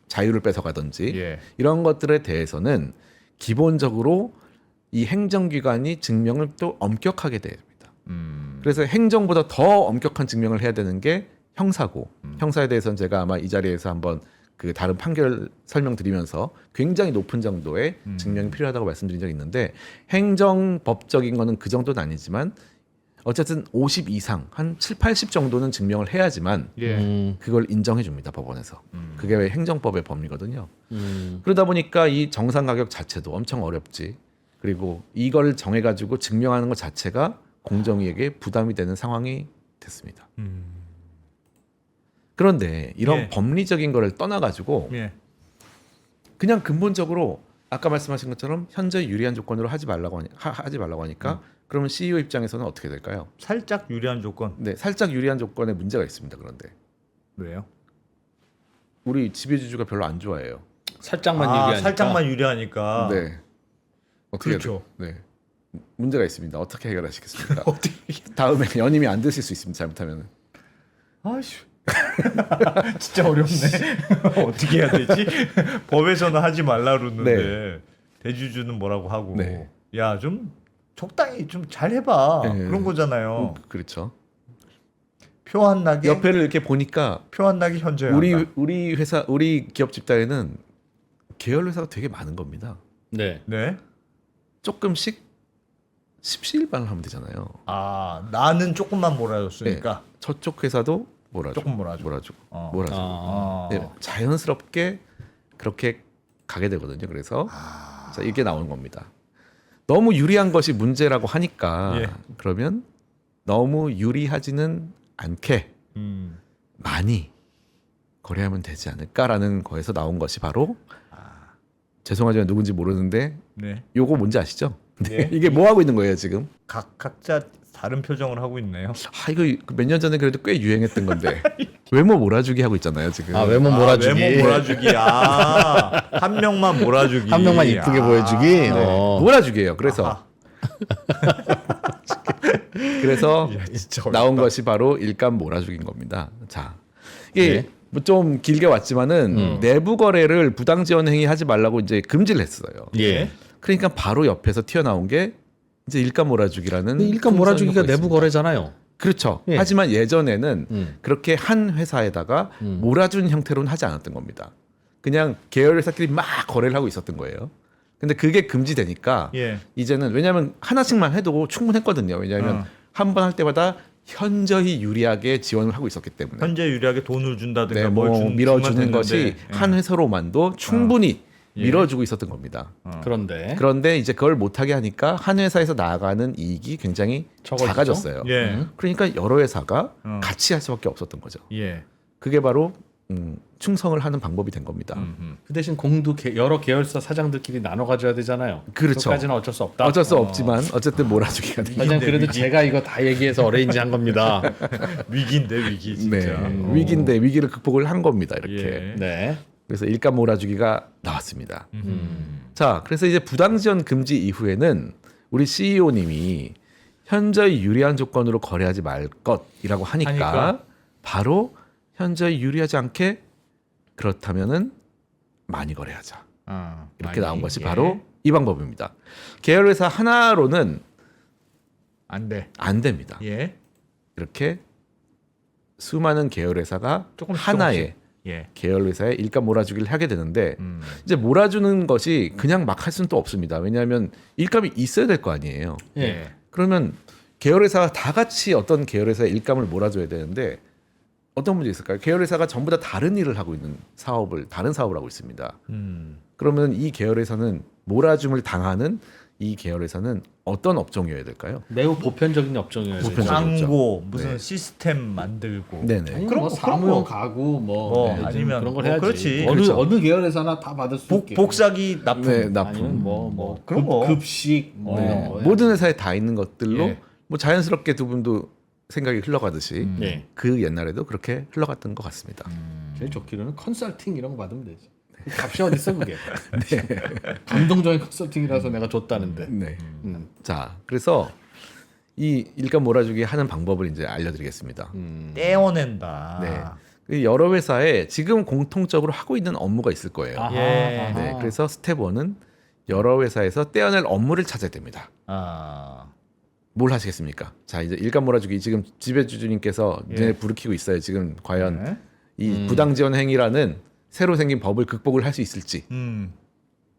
자유를 뺏어가든지 이런 것들에 대해서는 기본적으로 이 행정기관이 증명을 또 엄격하게 됩니다. 그래서 행정보다 더 엄격한 증명을 해야 되는 게 형사고 형사에 대해서는 제가 아마 이 자리에서 한번 그 다른 판결 설명드리면서 굉장히 높은 정도의 증명이 필요하다고 말씀드린 적이 있는데 행정법적인 거는 그 정도는 아니지만 어쨌든 50 이상 한 7, 80 정도는 증명을 해야지만 그걸 인정해 줍니다 법원에서. 그게 왜 행정법의 법리거든요. 그러다 보니까 이 정상 가격 자체도 엄청 어렵지. 그리고 이걸 정해가지고 증명하는 것 자체가 공정위에게 부담이 되는 상황이 됐습니다. 그런데 이런 예. 법리적인 거를 떠나가지고 예. 그냥 근본적으로 아까 말씀하신 것처럼 현재 유리한 조건으로 하지 말라고 하니까 그러면 CEO 입장에서는 어떻게 될까요? 살짝 유리한 조건. 네, 살짝 유리한 조건에 문제가 있습니다. 그런데 왜요? 우리 지배주주가 별로 안 좋아해요. 살짝만 유리하니까. 살짝만 유리하니까. 네, 어떻게 해야 그렇죠. 돼요? 네, 문제가 있습니다. 어떻게 해결하시겠습니까? 다음에 연임이 안 되실 수 있습니다. 잘못하면. 아씨. 진짜 어렵네. 어떻게 해야 되지? 법에서는 하지 말라 그러는데 대주주는 뭐라고 하고. 네. 야, 좀 적당히 좀 잘 해봐. 네. 그런 거잖아요. 그렇죠. 표 한 낙에 옆에를 이렇게 보니까 표 한 낙에 현저히 우리 기업 집단에는 계열 회사가 되게 많은 겁니다. 네. 네. 조금씩 십시일반을 하면 되잖아요. 아, 나는 조금만 몰아줬으니까 저쪽 회사도 몰아주고, 조금 몰아주고. 몰아주고. 아. 네, 자연스럽게 그렇게 가게 되거든요. 그래서 자, 이게 나오는 겁니다. 너무 유리한 것이 문제라고 하니까 예. 그러면 너무 유리하지는 않게 많이 거래하면 되지 않을까라는 거에서 나온 것이 바로 죄송하지만 누군지 모르는데 네. 요거 뭔지 아시죠? 예. 이게 뭐 하고 있는 거예요 지금? 각자 다른 표정을 하고 있네요. 이거 몇 년 전에 그래도 꽤 유행했던 건데 외모 몰아주기 하고 있잖아요 지금. 아 외모 몰아주기. 외모 몰아주기. 한 명만 몰아주기. 한 명만 이쁘게 보여주기. 몰아주기예요. 그래서 그래서 진짜 어렵다. 나온 것이 바로 일감 몰아주기인 겁니다. 자, 이게 뭐좀 길게 왔지만은 내부 거래를 부당 지원 행위 하지 말라고 이제 금지를 했어요. 예. 그러니까 바로 옆에서 튀어나온 게 이제 일감 몰아주기라는. 근데 일감 몰아주기가 내부 거래잖아요. 그렇죠. 예. 하지만 예전에는 그렇게 한 회사에다가 몰아준 형태로는 하지 않았던 겁니다. 그냥 계열 회사끼리 막 거래를 하고 있었던 거예요. 근데 그게 금지되니까 예. 이제는 왜냐하면 하나씩만 해도 충분했거든요. 왜냐하면 한 번 할 때마다 현저히 유리하게 지원을 하고 있었기 때문에. 현재 유리하게 돈을 준다든가 네, 뭘 뭐 밀어주는 것이 예. 한 회사로만도 충분히 밀어주고 있었던 겁니다. 그런데 그런데 이제 그걸 못하게 하니까 한 회사에서 나가는 이익이 굉장히 적어지죠? 작아졌어요. 예. 그러니까 여러 회사가 같이 할 수밖에 없었던 거죠. 예. 그게 바로 충성을 하는 방법이 된 겁니다. 그 대신 공도 여러 계열사 사장들끼리 나눠 가져야 되잖아요. 그렇죠. 그까지는 어쩔 수 없다. 어쩔 수 없지만 어쨌든 몰아주기가 됩니다. 하지만 그래도 제가 이거 다 얘기해서 어레인지한 겁니다. 위기인데 위기 진짜. 네, 위기인데 위기를 극복을 한 겁니다. 이렇게. 예. 네. 그래서 일감 몰아주기가 나왔습니다. 자, 그래서 이제 부당지원 금지 이후에는 우리 CEO님이 현저히 유리한 조건으로 거래하지 말 것이라고 하니까 바로 현저히 유리하지 않게 그렇다면은 많이 거래하자. 이렇게 나온 것이 바로 이 방법입니다. 계열회사 하나로는 안 돼. 안 됩니다. 예. 이렇게 수많은 계열회사가 조금씩 하나의 예. 계열회사에 일감 몰아주기를 하게 되는데 이제 몰아주는 것이 그냥 막 할 수는 또 없습니다. 왜냐하면 일감이 있어야 될 거 아니에요. 예. 그러면 계열회사가 다 같이 어떤 계열회사에 일감을 몰아줘야 되는데 어떤 문제 있을까요? 계열회사가 전부 다 다른 일을 하고 있는 다른 사업을 하고 있습니다. 그러면 이 계열회사는 몰아줌을 당하는 이 계열에서는 어떤 업종이어야 될까요? 매우 보편적인 업종이어야 되죠. 보편적인 광고 무슨 네. 시스템 만들고 네네. 아니 그런 뭐 거, 사무용 그런 거. 가구 뭐 네, 아니면 그런 걸 뭐 해야지. 그렇지. 어느 그렇죠. 어느 계열에서나 다 받을 수 있게. 복사기 납품 네, 납품. 아니면 뭐 그런 거. 급식 뭐 네. 이런 거. 모든 회사에 다 있는 것들로 예. 뭐 자연스럽게 두 분도 생각이 흘러가듯이 네. 그 옛날에도 그렇게 흘러갔던 것 같습니다. 제일 좋기로는 컨설팅 이런 거 받으면 되지. 값이 어디 있어 그게. 감동적인 컨설팅이라서 내가 줬다는데. 네. 자, 그래서 이 일감 몰아주기 하는 방법을 이제 알려드리겠습니다. 떼어낸다. 네. 그 여러 회사에 지금 공통적으로 하고 있는 업무가 있을 거예요. 아하, 예. 아하. 네, 그래서 스텝 1은 여러 회사에서 떼어낼 업무를 찾아야 됩니다. 아, 뭘 하시겠습니까? 자, 이제 일감 몰아주기 지금 지배주주님께서 예. 눈에 불을 켜고 있어요. 지금 과연 네. 이 부당 지원 행위라는 새로 생긴 법을 극복을 할 수 있을지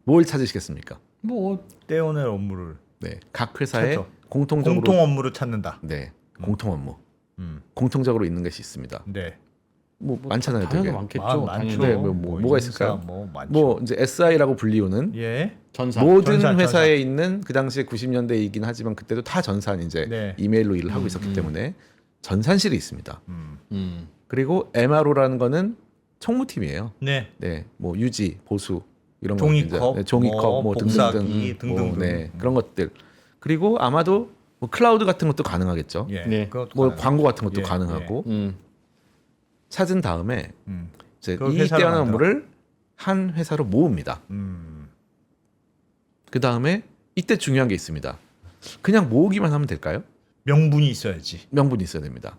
뭘 찾으시겠습니까? 뭐 떼어낼 업무를 네, 각 회사에 찾죠. 공통적으로 공통 업무를 찾는다. 네, 공통 업무 음. 공통적으로 있는 것이 있습니다. 네. 뭐 많잖아요, 당연히 되게. 많겠죠. 많죠. 당연히. 네, 뭐가 있을까요? 뭐 많죠. 뭐 이제 SI라고 불리우는 예. 전산. 모든 전산, 회사에 있는 그 당시에 90년대이긴 하지만 그때도 다 전산 이제 네. 이메일로 일을 하고 있었기 때문에 전산실이 있습니다. 그리고 MRO라는 거는 총무팀이에요. 네. 네, 뭐 유지, 보수 이런 거 종이컵, 네, 종이컵, 뭐 복사기 등등등, 등등등. 네, 그런 것들. 그리고 아마도 뭐 클라우드 같은 것도 가능하겠죠. 예. 네. 그것도 뭐 가능하죠. 광고 같은 것도 예, 가능하고 음. 찾은 다음에 이제 그걸 이 회사로 떼어낸 만들어. 업무를 한 회사로 모읍니다. 그 다음에 이때 중요한 게 있습니다. 그냥 모으기만 하면 될까요? 명분이 있어야지. 명분이 있어야 됩니다.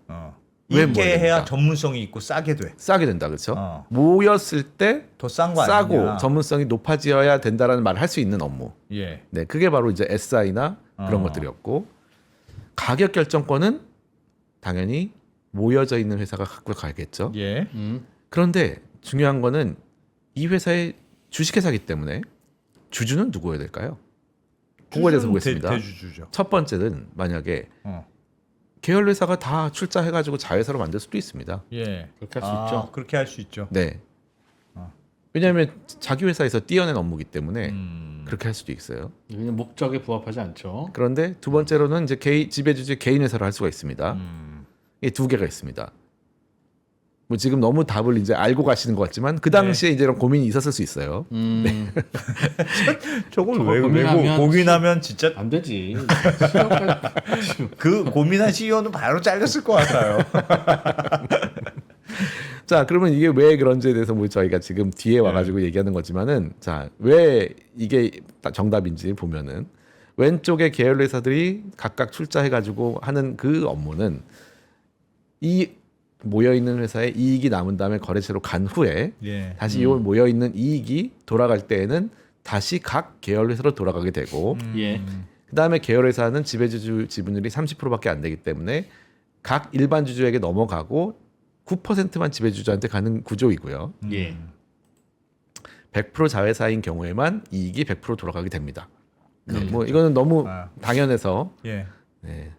이게 왜 모아야 해야 됩니까? 전문성이 있고 싸게 돼. 싸게 된다, 그렇죠? 어. 모였을 때 더 싼 거 싸고 아니냐? 전문성이 높아져야 된다라는 말을 할 수 있는 업무. 예. 네, 그게 바로 이제 SI나 그런 것들이었고 가격 결정권은 당연히 모여져 있는 회사가 갖고 가야겠죠. 예. 그런데 중요한 거는 이 회사의 주식회사이기 때문에 주주는 누구여야 될까요? 그거에 대해서 보겠습니다. 대주주죠. 첫 번째는 만약에 어. 계열 회사가 다 출자해가지고 자회사로 만들 수도 있습니다. 예. 그렇게 할 수 있죠. 그렇게 할 수 있죠. 네. 왜냐하면 자기 회사에서 띄어낸 업무기 때문에 음. 그렇게 할 수도 있어요. 그냥 목적에 부합하지 않죠. 그런데 두 번째로는 이제 지배주주 개인 회사를 할 수가 있습니다. 이게 두 개가 있습니다. 뭐 지금 너무 답을 이제 알고 가시는 것 같지만 그 당시에 이제 이런 고민이 있었을 수 있어요. 저걸 저거 왜 고민하면 고민하면 진짜 안 되지. 그 고민한 CEO는 바로 잘렸을 것 같아요. 자, 그러면 이게 왜 그런지에 대해서 뭐 저희가 지금 뒤에 와가지고 얘기하는 거지만은 자, 왜 이게 정답인지 보면은 왼쪽에 계열 회사들이 각각 출자해가지고 하는 그 업무는 이 모여 있는 회사에 이익이 남은 다음에 거래처로 간 후에 예. 다시 이 모여 있는 이익이 돌아갈 때에는 다시 각 계열 회사로 돌아가게 되고 예. 그 다음에 계열 회사는 지배주주 지분율이 30%밖에 안 되기 때문에 각 일반 주주에게 넘어가고 9%만 지배주주한테 가는 구조이고요. 예. 100% 자회사인 경우에만 이익이 100% 돌아가게 됩니다. 네, 뭐 이거는 너무 당연해서 예. 네.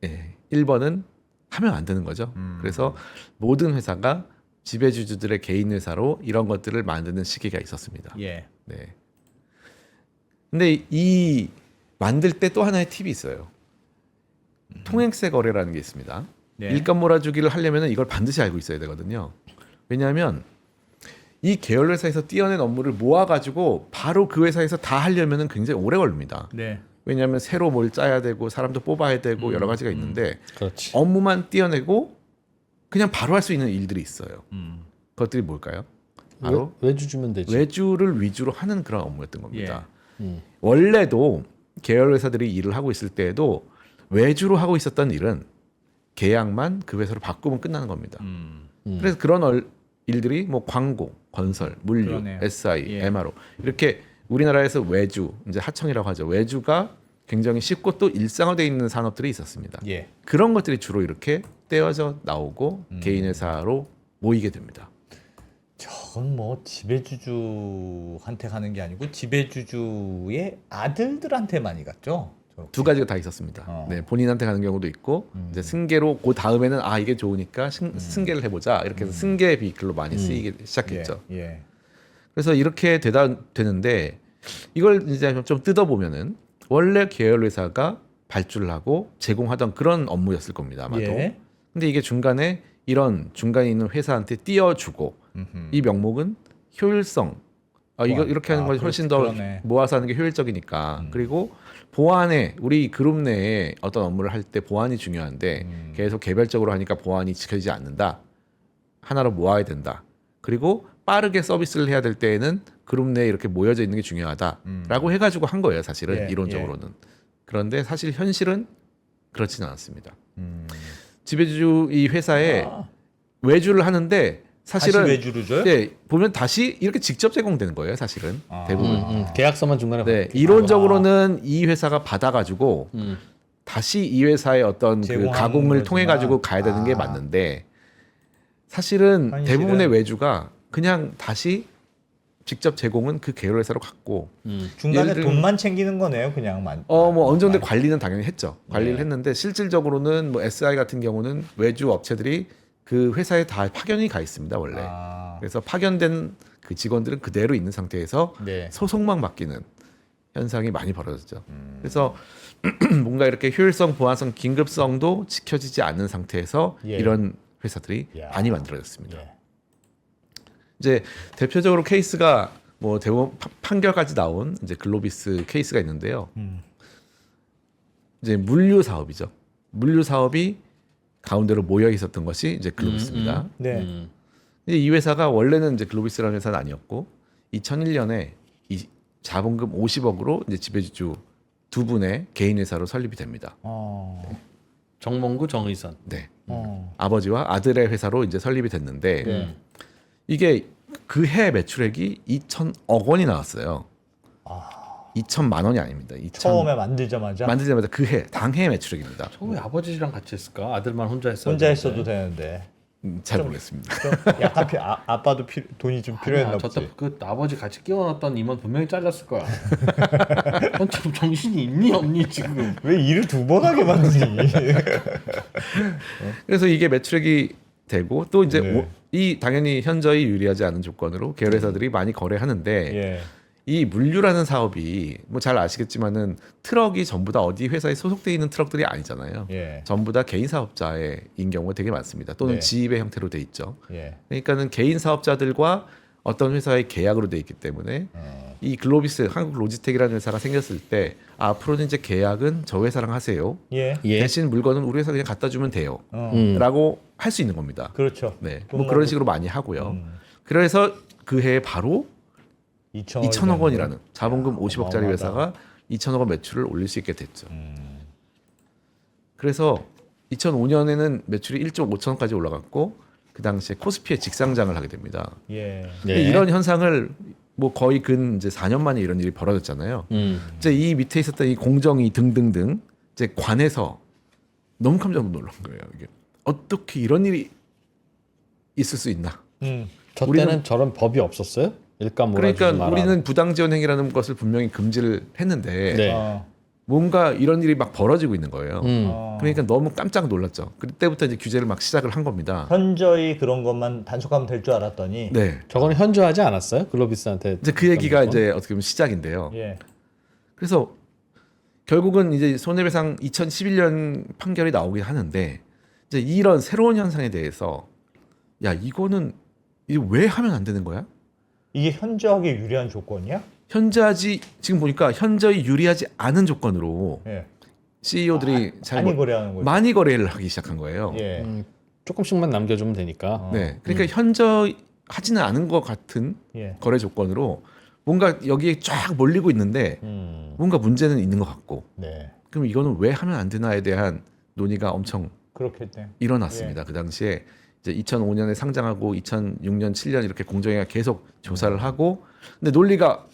네, 1번은 하면 안 되는 거죠. 그래서 모든 회사가 지배주주들의 개인 회사로 이런 것들을 만드는 시기가 있었습니다. 예. 네. 근데 이 만들 때 또 하나의 팁이 있어요. 통행세 거래라는 게 있습니다. 네. 일감 몰아주기를 하려면 이걸 반드시 알고 있어야 되거든요. 왜냐하면 이 계열 회사에서 띄어낸 업무를 모아가지고 바로 그 회사에서 다 하려면 굉장히 오래 걸립니다. 네. 왜냐하면 새로 뭘 짜야 되고 사람도 뽑아야 되고 여러 가지가 있는데 그렇지. 업무만 띄어내고 그냥 바로 할 수 있는 일들이 있어요. 그것들이 뭘까요? 바로 외주 주면 되지. 외주를 위주로 하는 그런 업무였던 겁니다. 음. 원래도 계열 회사들이 일을 하고 있을 때에도 외주로 하고 있었던 일은 계약만 그 회사로 바꾸면 끝나는 겁니다. 그래서 그런 일들이 뭐 광고, 건설, 물류, 그러네요. SI, 예. MRO 이렇게 우리나라에서 외주, 이제 하청이라고 하죠. 외주가 굉장히 쉽고 또 일상화되어 있는 산업들이 있었습니다. 예. 그런 것들이 주로 이렇게 떼어져 나오고 개인 회사로 모이게 됩니다. 저건 뭐 지배주주한테 가는 게 아니고 지배주주의 아들들한테 많이 갔죠. 저렇게. 두 가지가 다 있었습니다. 네, 본인한테 가는 경우도 있고 이제 승계로 그 다음에는 아 이게 좋으니까 승계를 해보자 이렇게 해서 승계 비클로 많이 쓰이기 시작했죠. 예. 그래서 이렇게 되는데 이걸 이제 좀 뜯어보면은 원래 계열 회사가 발주를 하고 제공하던 그런 업무였을 겁니다. 아마도. 예. 근데 이게 중간에 이런 중간에 있는 회사한테 띄워주고 이 명목은 효율성. 이거 이렇게 하는 건 훨씬 더 그러네. 모아서 하는 게 효율적이니까. 그리고 보안에 우리 그룹 내에 어떤 업무를 할 때 보안이 중요한데 계속 개별적으로 하니까 보안이 지켜지지 않는다. 하나로 모아야 된다. 그리고 빠르게 서비스를 해야 될 때에는 그룹 내에 이렇게 모여져 있는 게 중요하다라고 해가지고 한 거예요. 사실은 예, 이론적으로는. 그런데 사실 현실은 그렇지는 않았습니다. 지배주 이 회사에 외주를 하는데 사실은 다시 외주를 줘요? 예, 보면 다시 이렇게 직접 제공되는 거예요. 사실은 대부분. 계약서만 중간에 네, 받기. 이론적으로는 이 회사가 받아가지고 음. 다시 이 회사의 어떤 그 제공하는 가공을 거지만. 통해 가지고 가야 되는 게 맞는데 사실은 현실은- 대부분의 외주가 그냥 다시 직접 제공은 그 계열 회사로 갔고 중간에 예를 들면- 돈만 챙기는 거네요, 그냥만. 뭐 어느 정도 관리는 당연히 했죠. 관리를 네. 했는데 실질적으로는 뭐 SI 같은 경우는 외주 업체들이 그 회사에 다 파견이 가 있습니다 원래. 그래서 파견된 그 직원들은 그대로 있는 상태에서 네. 소속만 맡기는 현상이 많이 벌어졌죠. 그래서 뭔가 이렇게 효율성, 보안성, 긴급성도 지켜지지 않는 상태에서 예. 이런 회사들이 야. 많이 만들어졌습니다. 예. 이제 대표적으로 케이스가 뭐 대법원 판결까지 나온 이제 글로비스 케이스가 있는데요. 이제 물류 사업이죠. 물류 사업이 가운데로 모여 있었던 것이 이제 글로비스입니다. 네. 근데 이 회사가 원래는 이제 글로비스라는 회사는 아니었고 2001년에 이 자본금 50억으로 이제 지배주주 두 분의 개인 회사로 설립이 됩니다. 정몽구 정의선. 네. 아버지와 아들의 회사로 이제 설립이 됐는데 네. 이게 그 해 매출액이 2천억 원이 나왔어요. 2천만 원이 아닙니다. 2천 처음에 만들자마자 만들자마자 그 해 당해 매출액입니다. 처음에 아버지랑 같이 했을까? 아들만 혼자 했어. 혼자 했어도 되는데 잘 모르겠습니다. 좀 약간 아빠도 돈이 좀 필요했나 보지. 저때 그 아버지 같이 끼워놨던 임원 분명히 잘랐을 거야. 넌 지금 정신이 있니 없니 지금? 왜 일을 두 번 하게 만드니? 그래서 이게 매출액이 되고 또 이제 네. 이 당연히 현저히 유리하지 않은 조건으로 계열 회사들이 많이 거래하는데 예. 이 물류라는 사업이 뭐 잘 아시겠지만은 트럭이 전부 다 어디 회사에 소속돼 있는 트럭들이 아니잖아요. 예. 전부 다 개인 사업자인 경우가 되게 많습니다. 또는 네. 지입의 형태로 돼 있죠. 예. 그러니까는 개인 사업자들과 어떤 회사의 계약으로 돼 있기 때문에 이 글로비스 한국 로지텍이라는 회사가 생겼을 때 앞으로는 이제 계약은 저 회사랑 하세요. 예. 예. 대신 물건은 우리 회사 그냥 갖다 주면 돼요. 라고 할 수 있는 겁니다. 그렇죠. 네, 돈 뭐 그런 넣고- 식으로 많이 하고요. 그래서 그 해에 바로 2천억 원이라는 자본금 50억짜리 어마어마하다. 회사가 2천억 원 매출을 올릴 수 있게 됐죠. 그래서 2005년에는 매출이 1조 5천억까지 올라갔고 그 당시에 코스피에 직상장을 하게 됩니다. 예. 근데 이런 현상을 뭐 거의 근 이제 4년 만에 이런 일이 벌어졌잖아요. 이제 이 밑에 있었던 이 공정위 등등등 이제 관에서 너무 깜짝 놀란 거예요. 이게 어떻게 이런 일이 있을 수 있나? 저 때는 저런 법이 없었어요? 일감 몰아주지 그러니까 마라. 우리는 부당 지원 행위라는 것을 분명히 금지를 했는데 네. 뭔가 이런 일이 막 벌어지고 있는 거예요. 어. 그러니까 너무 깜짝 놀랐죠. 그때부터 이제 규제를 막 시작을 한 겁니다. 현저히 그런 것만 단속하면 될 줄 알았더니 네. 저거는 현저하지 않았어요? 글로비스한테. 이제 그 얘기가 이제 어떻게 보면 시작인데요. 예. 그래서 결국은 이제 손해배상 2011년 판결이 나오긴 하는데 이제 이런 새로운 현상에 대해서 야 이거는 이게 왜 하면 안 되는 거야? 이게 현저하게 유리한 조건이야? 현저하지 지금 보니까 현저히 유리하지 않은 조건으로 예. CEO들이 많이 거래하는 거죠. 많이 거래를 하기 시작한 거예요. 예. 조금씩만 남겨주면 되니까. 네, 그러니까 현저하지는 않은 것 같은 예. 거래 조건으로 뭔가 여기에 쫙 몰리고 있는데 뭔가 문제는 있는 것 같고 네. 그럼 이거는 왜 하면 안 되나에 대한 논의가 엄청 그렇겠네요. 일어났습니다. 그 당시에 이제 2005년에 상장하고 2006년, 7년 이렇게 공정위가 계속 조사를 하고 근데 논리가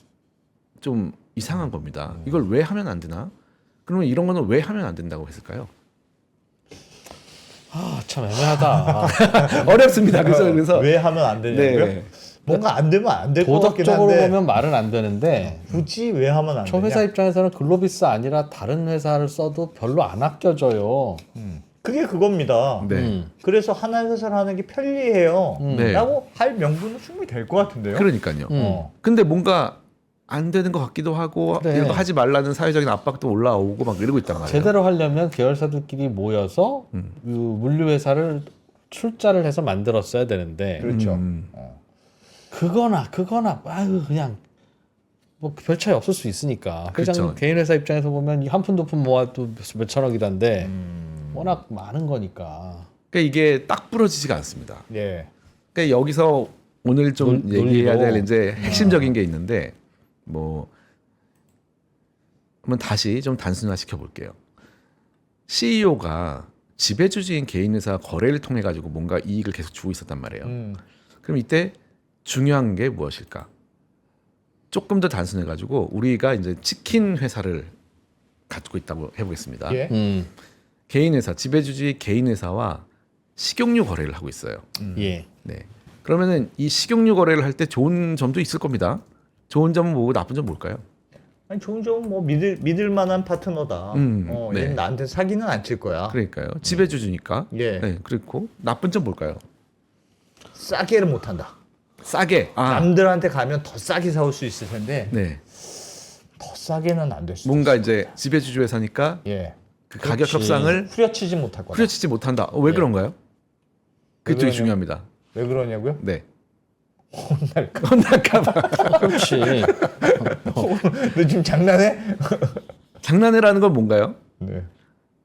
좀 이상한 겁니다. 이걸 왜 하면 안 되나? 그러면 이런 거는 왜 하면 안 된다고 했을까요? 아, 참 애매하다. 어렵습니다. 그래서 왜 하면 안 되냐고요? 네. 뭔가 안 되면 안 될 것 같긴 도덕적으로 한데 보면 말은 안 되는데 굳이 왜 하면 안 저 되냐? 회사 입장에서는 글로비스 아니라 다른 회사를 써도 별로 안 아껴져요. 그게 그겁니다. 네. 그래서 하나 회사를 하는 게 편리해요. 네. 라고 할 명분은 충분히 될 것 같은데요. 그러니까요. 어. 근데 뭔가 안 되는 것 같기도 하고 그래. 이런 거 하지 말라는 사회적인 압박도 올라오고 막 이러고 있단 말이에요. 제대로 하려면 계열사들끼리 모여서 그 물류회사를 출자를 해서 만들었어야 되는데 그렇죠. 그거나 아유 그냥 뭐 별 차이 없을 수 있으니까 그렇죠. 회장 개인 회사 입장에서 보면 한 푼 두 푼 모아도 몇 천억이던데 워낙 많은 거니까. 그러니까 이게 딱 부러지지가 않습니다. 예. 그러니까 여기서 오늘 좀 얘기해야 될 이제 핵심적인 게 있는데 뭐 한번 다시 좀 단순화 시켜볼게요. CEO가 지배주주인 개인회사 거래를 통해 가지고 뭔가 이익을 계속 주고 있었단 말이에요. 그럼 이때 중요한 게 무엇일까? 조금 더 단순해 가지고 우리가 이제 치킨 회사를 갖고 있다고 해보겠습니다. 예. 개인회사 지배주주의 개인회사와 식용유 거래를 하고 있어요. 예. 네. 그러면은 이 식용유 거래를 할 때 좋은 점도 있을 겁니다. 좋은 점은 뭐고 나쁜 점 뭘까요? 아니 좋은 점은 뭐 믿을 만한 파트너다. 네. 얘는 나한테 사기는 안 칠 거야. 그러니까요. 지배주주니까. 예. 네. 그렇고 나쁜 점 뭘까요? 싸게를 못 한다. 싸게. 남들한테 가면 더 싸게 사올 수 있을 텐데 네. 더 싸게는 안 될 수. 뭔가 이제 지배주주 회사니까 예. 그 가격 그렇지. 협상을 후려치지 못할 거다. 후려치지 못한다. 왜 예. 그런가요? 그게 되게 그러냐면- 중요합니다. 왜 그러냐고요? 네. 그렇지. 너 지금 장난해? 장난해라는 건 뭔가요? 네.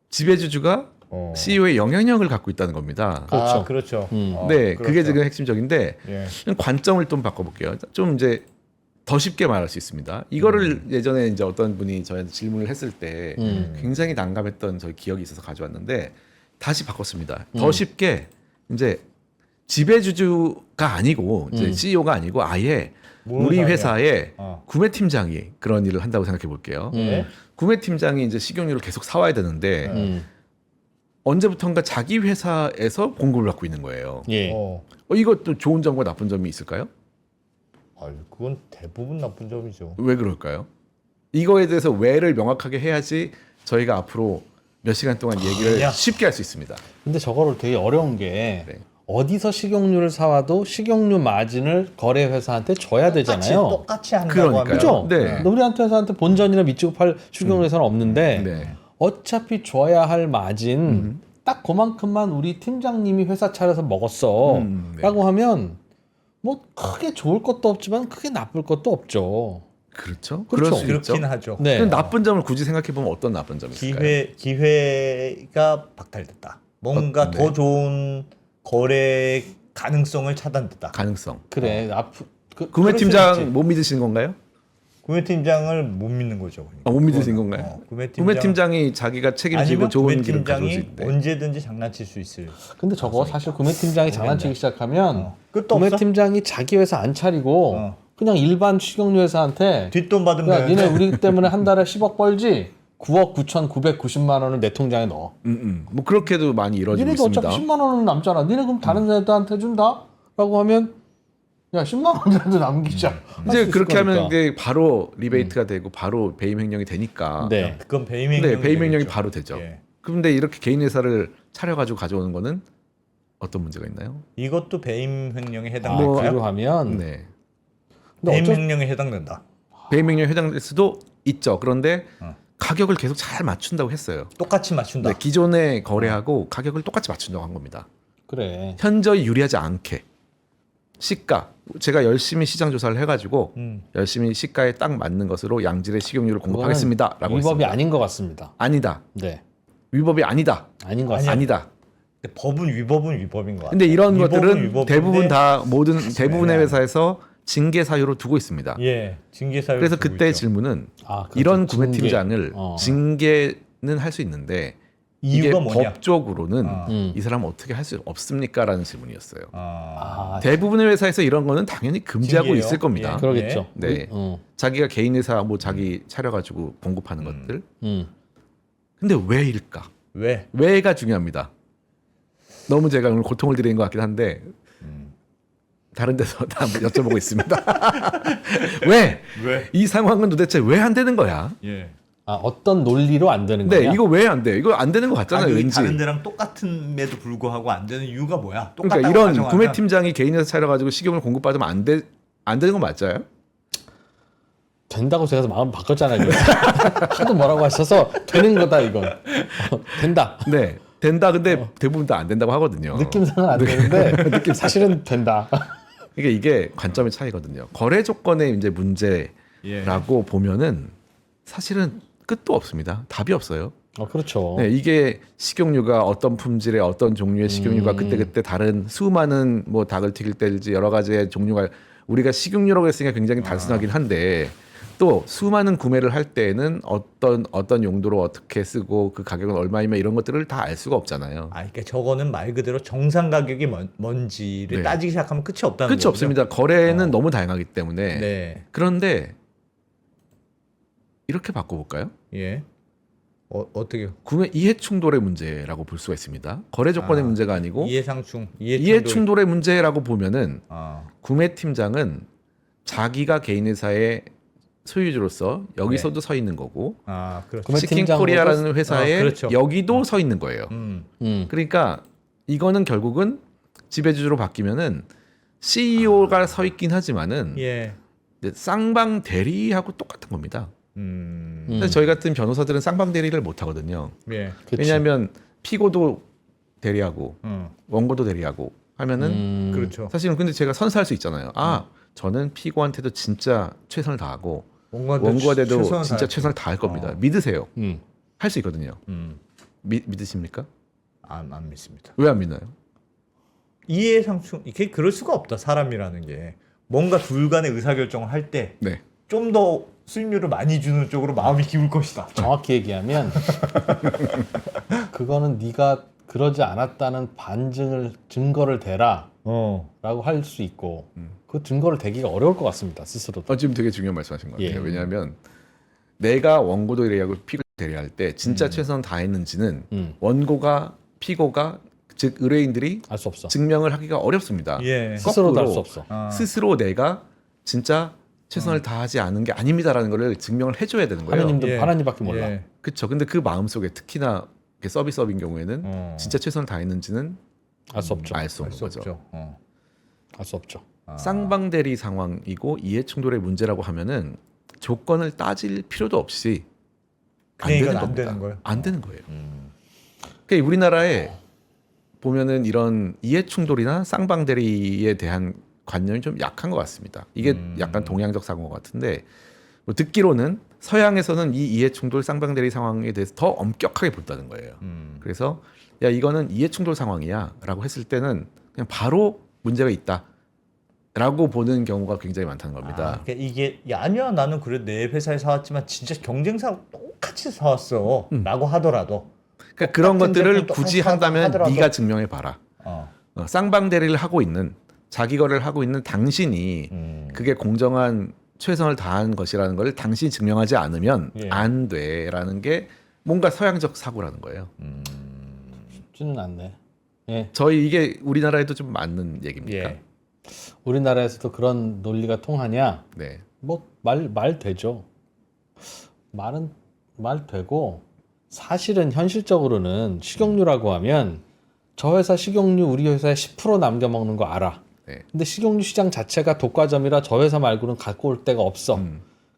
지배주주가 CEO의 영향력을 갖고 있다는 겁니다. 그렇죠. 아, 그렇죠. 네, 그게 그렇죠. 지금 핵심적인데 예. 관점을 좀 바꿔볼게요. 좀 이제 더 쉽게 말할 수 있습니다. 이거를 예전에 이제 어떤 분이 저한테 질문을 했을 때 굉장히 난감했던 저희 기억이 있어서 가져왔는데 다시 바꿨습니다. 더 쉽게 이제 지배주주가 아니고 이제 CEO가 아니고 아예 모르는 우리 사람이야. 회사의 어. 구매팀장이 그런 일을 한다고 생각해 볼게요. 예. 구매팀장이 이제 식용유를 계속 사와야 되는데 언제부턴가 자기 회사에서 공급을 받고 있는 거예요. 예. 이것도 좋은 점과 나쁜 점이 있을까요? 아유, 그건 대부분 나쁜 점이죠. 왜 그럴까요? 이거에 대해서 왜를 명확하게 해야지 저희가 앞으로 몇 시간 동안 얘기를 왜냐? 쉽게 할 수 있습니다. 근데 저거를 되게 어려운 게 네. 어디서 식용유를 사와도 식용유 마진을 거래 회사한테 줘야 되잖아요. 똑같이 한다고 그러니까요. 하면 그죠? 네. 근데 우리한테 회사한테 본전이나 미치고 팔 식용유 회사는 없는데 네. 어차피 줘야 할 마진 딱 그만큼만 우리 팀장님이 회사 차려서 먹었어 네. 라고 하면 뭐 크게 좋을 것도 없지만 크게 나쁠 것도 없죠. 그렇죠. 그렇죠. 그럴 수 있죠. 그렇긴 하죠. 네. 그럼 나쁜 점을 굳이 생각해 보면 어떤 나쁜 점이 있을까요? 기회가 박탈됐다. 뭔가 네. 더 좋은 거래 가능성을 차단됐다. 가능성. 그래. 그럴 구매팀장 수 있지. 못 믿으시는 건가요? 구매팀장을 못 믿는 거죠. 그러니까. 못 믿으신 건가요? 구매팀장이 자기가 책임지고 아니면 좋은 길을 가져올 수 구매팀장이 있는데. 언제든지 장난칠 수 있을. 근데 저거 사실 구매팀장이 장난치기 시작하면 끝도 없어. 구매팀장이 자기 회사 안 차리고 그냥 일반 식용유 회사한테 뒷돈 받으면 야, 되는데. 니네 우리 때문에 한 달에 10억 벌지? 9억 9,990만 원을 내 통장에 넣어. 뭐 그렇게도 많이 이루어지고 니네도 있습니다. 어차피 10만 원은 남잖아. 니네 그럼 다른 애들한테 준다? 라고 하면 야 10만 원이라도 남기자. 이제 그렇게 하면 이게 바로 리베이트가 되고 바로 배임 횡령이 되니까. 네. 그건 배임 횡령이 네, 배임 횡령이 되겠죠. 바로 되죠. 예. 그런데 이렇게 개인 회사를 차려가지고 가져오는 거는 어떤 문제가 있나요? 이것도 배임 횡령에 아, 해당될까요? 그러하면 네, 근데 배임 어쩔 횡령에 해당된다. 배임 횡령에 해당될 수도 있죠. 그런데 어. 가격을 계속 잘 맞춘다고 했어요. 똑같이 맞춘다. 네, 기존의 거래하고 가격을 똑같이 맞춘다고 한 겁니다. 그래. 현저히 유리하지 않게 시가 제가 열심히 시장 조사를 해가지고 열심히 시가에 딱 맞는 것으로 양질의 식용유를 공급하겠습니다라고 위법이 했습니다. 아닌 것 같습니다. 아니다. 네. 위법이 아니다. 아닌 것 같습니다. 아니다. 근데 법은 위법인 것 같아요. 근데 이런 위법은 것들은 위법인데 대부분 다 모든 대부분의 애매하네. 회사에서 징계 사유로 두고 있습니다. 예 징계 사유. 그래서 그때 질문은 그렇죠. 이런 징계. 구매팀장을 징계는 할 수 있는데 이게 이유가 뭐냐? 법적으로는 음. 이 사람 어떻게 할 수 없습니까라는 질문이었어요. 아, 대부분의 회사에서 이런 거는 당연히 금지하고 징계예요? 있을 겁니다. 예. 그러겠죠. 네. 자기가 개인 회사 뭐 자기 차려가지고 공급하는 것들. 근데 왜일까? 왜? 왜가 중요합니다. 너무 제가 오늘 고통을 드리는 것 같긴 한데 다른 데서 다 여쭤보고 있습니다. 왜? 이 상황은 도대체 왜 안 되는 거야? 예. 어떤 논리로 안 되는 네, 거냐? 이거 왜 안 돼? 이거 안 되는 것 같잖아요, 왠지. 다른 데랑 똑같은데도 불구하고 안 되는 이유가 뭐야? 그러니까 똑같다고 이런 가정하면 구매팀장이 개인 회사 차려가지고 식용을 공급받으면 안 되는 건 맞아요? 된다고 제가 마음 바꿨잖아요. 하도 뭐라고 하셔서 되는 거다 이건. 된다. 네, 된다. 근데 대부분 다 안 된다고 하거든요. 느낌상은 안 되는데 사실은 된다. 그러니까 이게 관점의 차이거든요. 거래 조건의 이제 문제라고 보면은 사실은 끝도 없습니다. 답이 없어요. 그렇죠. 네, 이게 식용유가 어떤 품질의 어떤 종류의 식용유가 그때 다른 수많은 뭐 닭을 튀길 때든지 여러 가지의 종류가 우리가 식용유라고 했으니까 굉장히 단순하긴 한데 또 수많은 구매를 할 때에는 어떤 용도로 어떻게 쓰고 그 가격은 얼마이며 이런 것들을 다 알 수가 없잖아요. 그러니까 저거는 말 그대로 정상 가격이 뭔지를 네. 따지기 시작하면 끝이 없다는 끝이 거죠. 없습니다. 거래는 너무 다양하기 때문에. 네. 그런데 이렇게 바꿔볼까요? 예. 어떻게요? 구매 이해 충돌의 문제라고 볼 수가 있습니다. 거래 조건의 문제가 아니고 이해 충돌의 문제라고 보면은 구매 팀장은 자기가 개인 회사의 소유주로서 여기서도 서 있는 거고 그렇죠. 치킨 코리아라는 회사에 그렇죠. 여기도 서 있는 거예요. 그러니까 이거는 결국은 지배주로 바뀌면은 CEO가 서 있긴 하지만은 예. 쌍방 대리하고 똑같은 겁니다. 근데 저희 같은 변호사들은 쌍방 대리를 못 하거든요. 예. 왜냐하면 피고도 대리하고 원고도 대리하고 하면은 그렇죠. 사실은 근데 제가 선사할 수 있잖아요. 저는 피고한테도 진짜 최선을 다하고 원고한테도 진짜 최선을 다할 겁니다. 믿으세요. 할 수 있거든요. 믿으십니까? 안 믿습니다. 왜 안 믿나요? 이해상충 이게 그럴 수가 없다. 사람이라는 게 뭔가 둘 간의 의사결정을 할 때 좀 네. 더 수익률을 많이 주는 쪽으로 마음이 기울 것이다. 정확히 얘기하면 그거는 네가 그러지 않았다는 증거를 대라 라고 할 수 있고 그 증거를 대기가 어려울 것 같습니다. 스스로도. 지금 되게 중요한 말씀하신 것 같아요. 예. 왜냐하면 내가 원고도 대리하고 피고 대리할 때 진짜 최선 다했는지는 원고가 피고가 즉 의뢰인들이 알 수 없어. 증명을 하기가 어렵습니다. 예. 스스로도 알 수 없어. 스스로 내가 진짜 최선을 다하지 않은 게 아닙니다라는 거를 증명을 해줘야 되는 거예요. 하나님도 예. 하나님밖에 몰라. 예. 그렇죠. 근데 그 마음속에 특히나 서비스업인 경우에는 진짜 최선을 다했는지는 알 수 없죠. 알 수 없는 거죠. 없죠. 알 수 없죠. 쌍방대리 상황이고 이해충돌의 문제라고 하면은 조건을 따질 필요도 없이 안 그냥 되는 이건 안 겁니다. 되는 거예요? 안 되는 거예요. 그러니까 우리나라에 보면은 이런 이해충돌이나 쌍방대리에 대한 관념이 좀 약한 것 같습니다. 이게 약간 동양적 사고 같은데 뭐 듣기로는 서양에서는 이 이해충돌 쌍방대리 상황에 대해서 더 엄격하게 본다는 거예요. 그래서 야 이거는 이해충돌 상황이야라고 했을 때는 그냥 바로 문제가 있다라고 보는 경우가 굉장히 많다는 겁니다. 그러니까 이게 아니야 나는 그래 내 회사에 사왔지만 진짜 경쟁사 똑같이 사왔어라고 하더라도 그러니까 그런 똑같은 것들을 제품 굳이 똑같이 한다면 하더라도 네가 증명해 봐라. 쌍방대리를 하고 있는 자기 거래를 하고 있는 당신이 그게 공정한 최선을 다한 것이라는 걸 당신이 증명하지 않으면 예. 안 돼라는 게 뭔가 서양적 사고라는 거예요. 쉽지는 않네. 예. 저희 이게 우리나라에도 좀 맞는 얘기입니까? 예. 우리나라에서도 그런 논리가 통하냐? 네. 뭐 말 되죠. 말 되고 사실은 현실적으로는 식용유라고 하면 저 회사 식용유 우리 회사에 10% 남겨 먹는 거 알아. 네. 근데 식용유 시장 자체가 독과점이라 저 회사 말고는 갖고 올 데가 없어.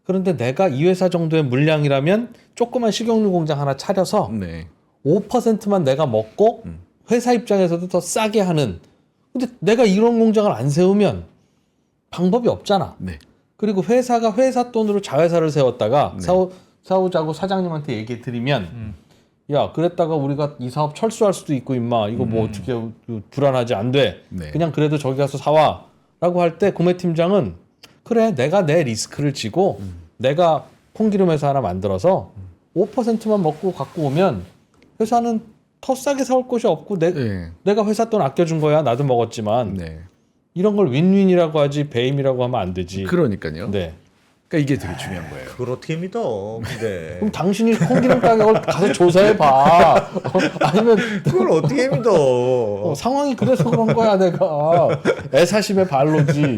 그런데 내가 이 회사 정도의 물량이라면 조그만 식용유 공장 하나 차려서 네. 5%만 내가 먹고 회사 입장에서도 더 싸게 하는. 근데 내가 이런 공장을 안 세우면 방법이 없잖아. 네. 그리고 회사가 회사 돈으로 자회사를 세웠다가 네. 사오자고 사장님한테 얘기 드리면 야 그랬다가 우리가 이 사업 철수할 수도 있고 임마 이거 뭐 어떻게 불안하지 안 돼. 네. 그냥 그래도 저기 가서 사와 라고 할 때 구매팀장은 그래 내가 내 리스크를 지고 내가 콩기름 회사 하나 만들어서 5%만 먹고 갖고 오면 회사는 더 싸게 사올 곳이 없고 네. 내가 회사 돈 아껴준 거야 나도 먹었지만 네. 이런 걸 윈윈이라고 하지 배임이라고 하면 안 되지. 그러니까요. 네. 그러니까 이게 되게 중요한 거예요. 그걸 어떻게 믿어? 근데 그럼 당신이 콩기름 가격을 가서 조사해 봐. 아니면 그걸 어떻게 믿어? 상황이 그래서 그런 거야 내가. 애사심의 발로지.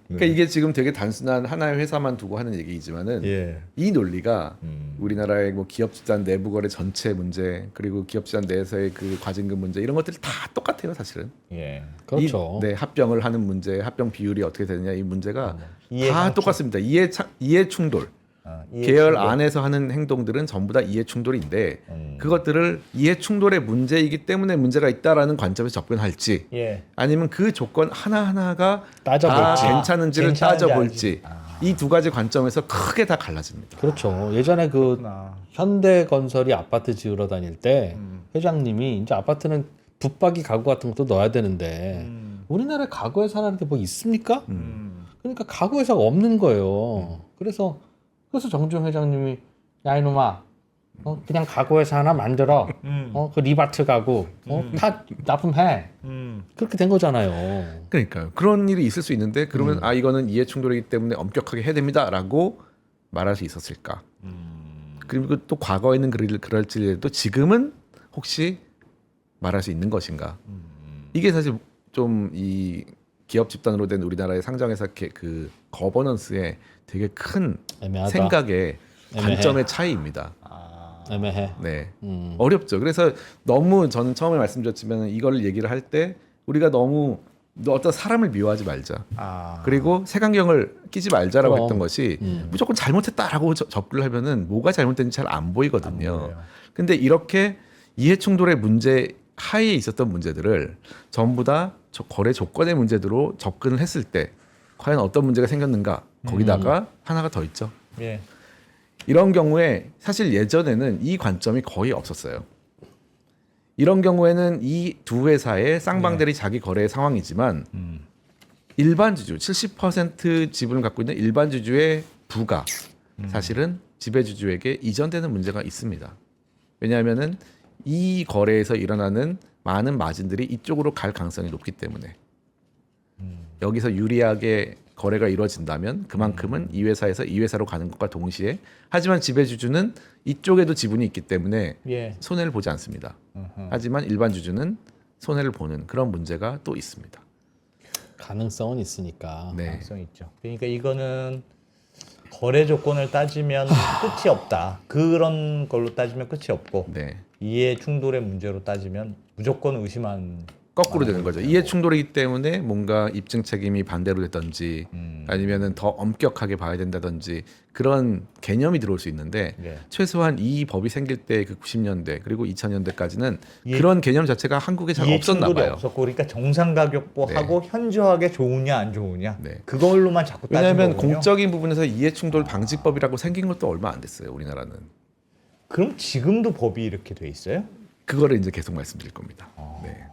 그러니까 이게 지금 되게 단순한 하나의 회사만 두고 하는 얘기이지만은 예. 이 논리가 우리나라의 뭐 기업 집단 내부 거래 전체 문제 그리고 기업 집단 내에서의 그 과징금 문제 이런 것들이 다 똑같아요 사실은. 예. 그렇죠. 네, 합병을 하는 문제, 합병 비율이 어떻게 되느냐 이 문제가 다 이해상충. 똑같습니다. 이해 충돌. 이해 계열 충돌. 안에서 하는 행동들은 전부 다 이해 충돌인데 그것들을 이해 충돌의 문제이기 때문에 문제가 있다라는 관점에서 접근할지 예. 아니면 그 조건 하나하나가 따져볼지. 다 괜찮은지를 괜찮은지 따져볼지 이 두 가지 관점에서 크게 다 갈라집니다. 그렇죠. 예전에 그 그렇구나. 현대건설이 아파트 지으러 다닐 때 회장님이 이제 아파트는 붙박이 가구 같은 것도 넣어야 되는데 우리나라 가구 회사라는 게 뭐 있습니까? 그러니까 가구 회사가 없는 거예요. 그래서 정주영 회장님이 야 이놈아 그냥 가구 회사 하나 만들어. 그 리바트 가구 다 납품해. 그렇게 된 거잖아요. 그러니까요. 그런 일이 있을 수 있는데 그러면 이거는 이해 충돌이기 때문에 엄격하게 해야 됩니다라고 말할 수 있었을까? 그리고 또 과거에는 그럴지라도 지금은 혹시 말할 수 있는 것인가? 이게 사실 좀 이 기업 집단으로 된 우리나라의 상장회사 그 거버넌스의 되게 큰 애매하다. 생각의 애매해. 관점의 차이입니다. 애매해. 네. 어렵죠. 그래서 너무 저는 처음에 말씀드렸지만 이걸 얘기를 할 때 우리가 너무 어떤 사람을 미워하지 말자. 그리고 색안경을 끼지 말자라고 그럼. 했던 것이 무조건 잘못했다라고 접근을 하면은 뭐가 잘못된지 잘 안 보이거든요. 근데 이렇게 이해 충돌의 문제 하에 있었던 문제들을 전부 다 거래 조건의 문제로 접근을 했을 때 과연 어떤 문제가 생겼는가? 거기다가 하나가 더 있죠. 예. 이런 경우에 사실 예전에는 이 관점이 거의 없었어요. 이런 경우에는 이 두 회사의 쌍방들이 자기 거래의 상황이지만 일반 주주 70% 지분을 갖고 있는 일반 주주의 부가 사실은 지배주주에게 이전되는 문제가 있습니다. 왜냐하면은 이 거래에서 일어나는 많은 마진들이 이쪽으로 갈 가능성이 높기 때문에 여기서 유리하게 거래가 이루어진다면 그만큼은 이 회사에서 이 회사로 가는 것과 동시에 하지만 지배주주는 이쪽에도 지분이 있기 때문에 예. 손해를 보지 않습니다. 하지만 일반 주주는 손해를 보는 그런 문제가 또 있습니다. 가능성은 있으니까. 네. 가능성 있죠. 그러니까 이거는 거래 조건을 따지면 끝이 없다. 그런 걸로 따지면 끝이 없고 네. 이해 충돌의 문제로 따지면 무조건 의심한 거꾸로 되는 거죠. 이해 충돌이기 때문에 뭔가 입증 책임이 반대로 됐든지 아니면은 더 엄격하게 봐야 된다든지 그런 개념이 들어올 수 있는데 예. 최소한 이 법이 생길 때 그 90년대 그리고 2000년대까지는 예. 그런 개념 자체가 한국에 잘 이해 없었나 충돌이 봐요. 없었고 그러니까 정상 가격보하고 현저하게 좋으냐 안 좋으냐 네. 그걸로만 자꾸 따지는 왜냐하면 거군요. 공적인 부분에서 이해 충돌 방지법이라고 생긴 것도 얼마 안 됐어요. 우리나라는. 그럼 지금도 법이 이렇게 돼 있어요? 그거를 이제 계속 말씀드릴 겁니다. 네.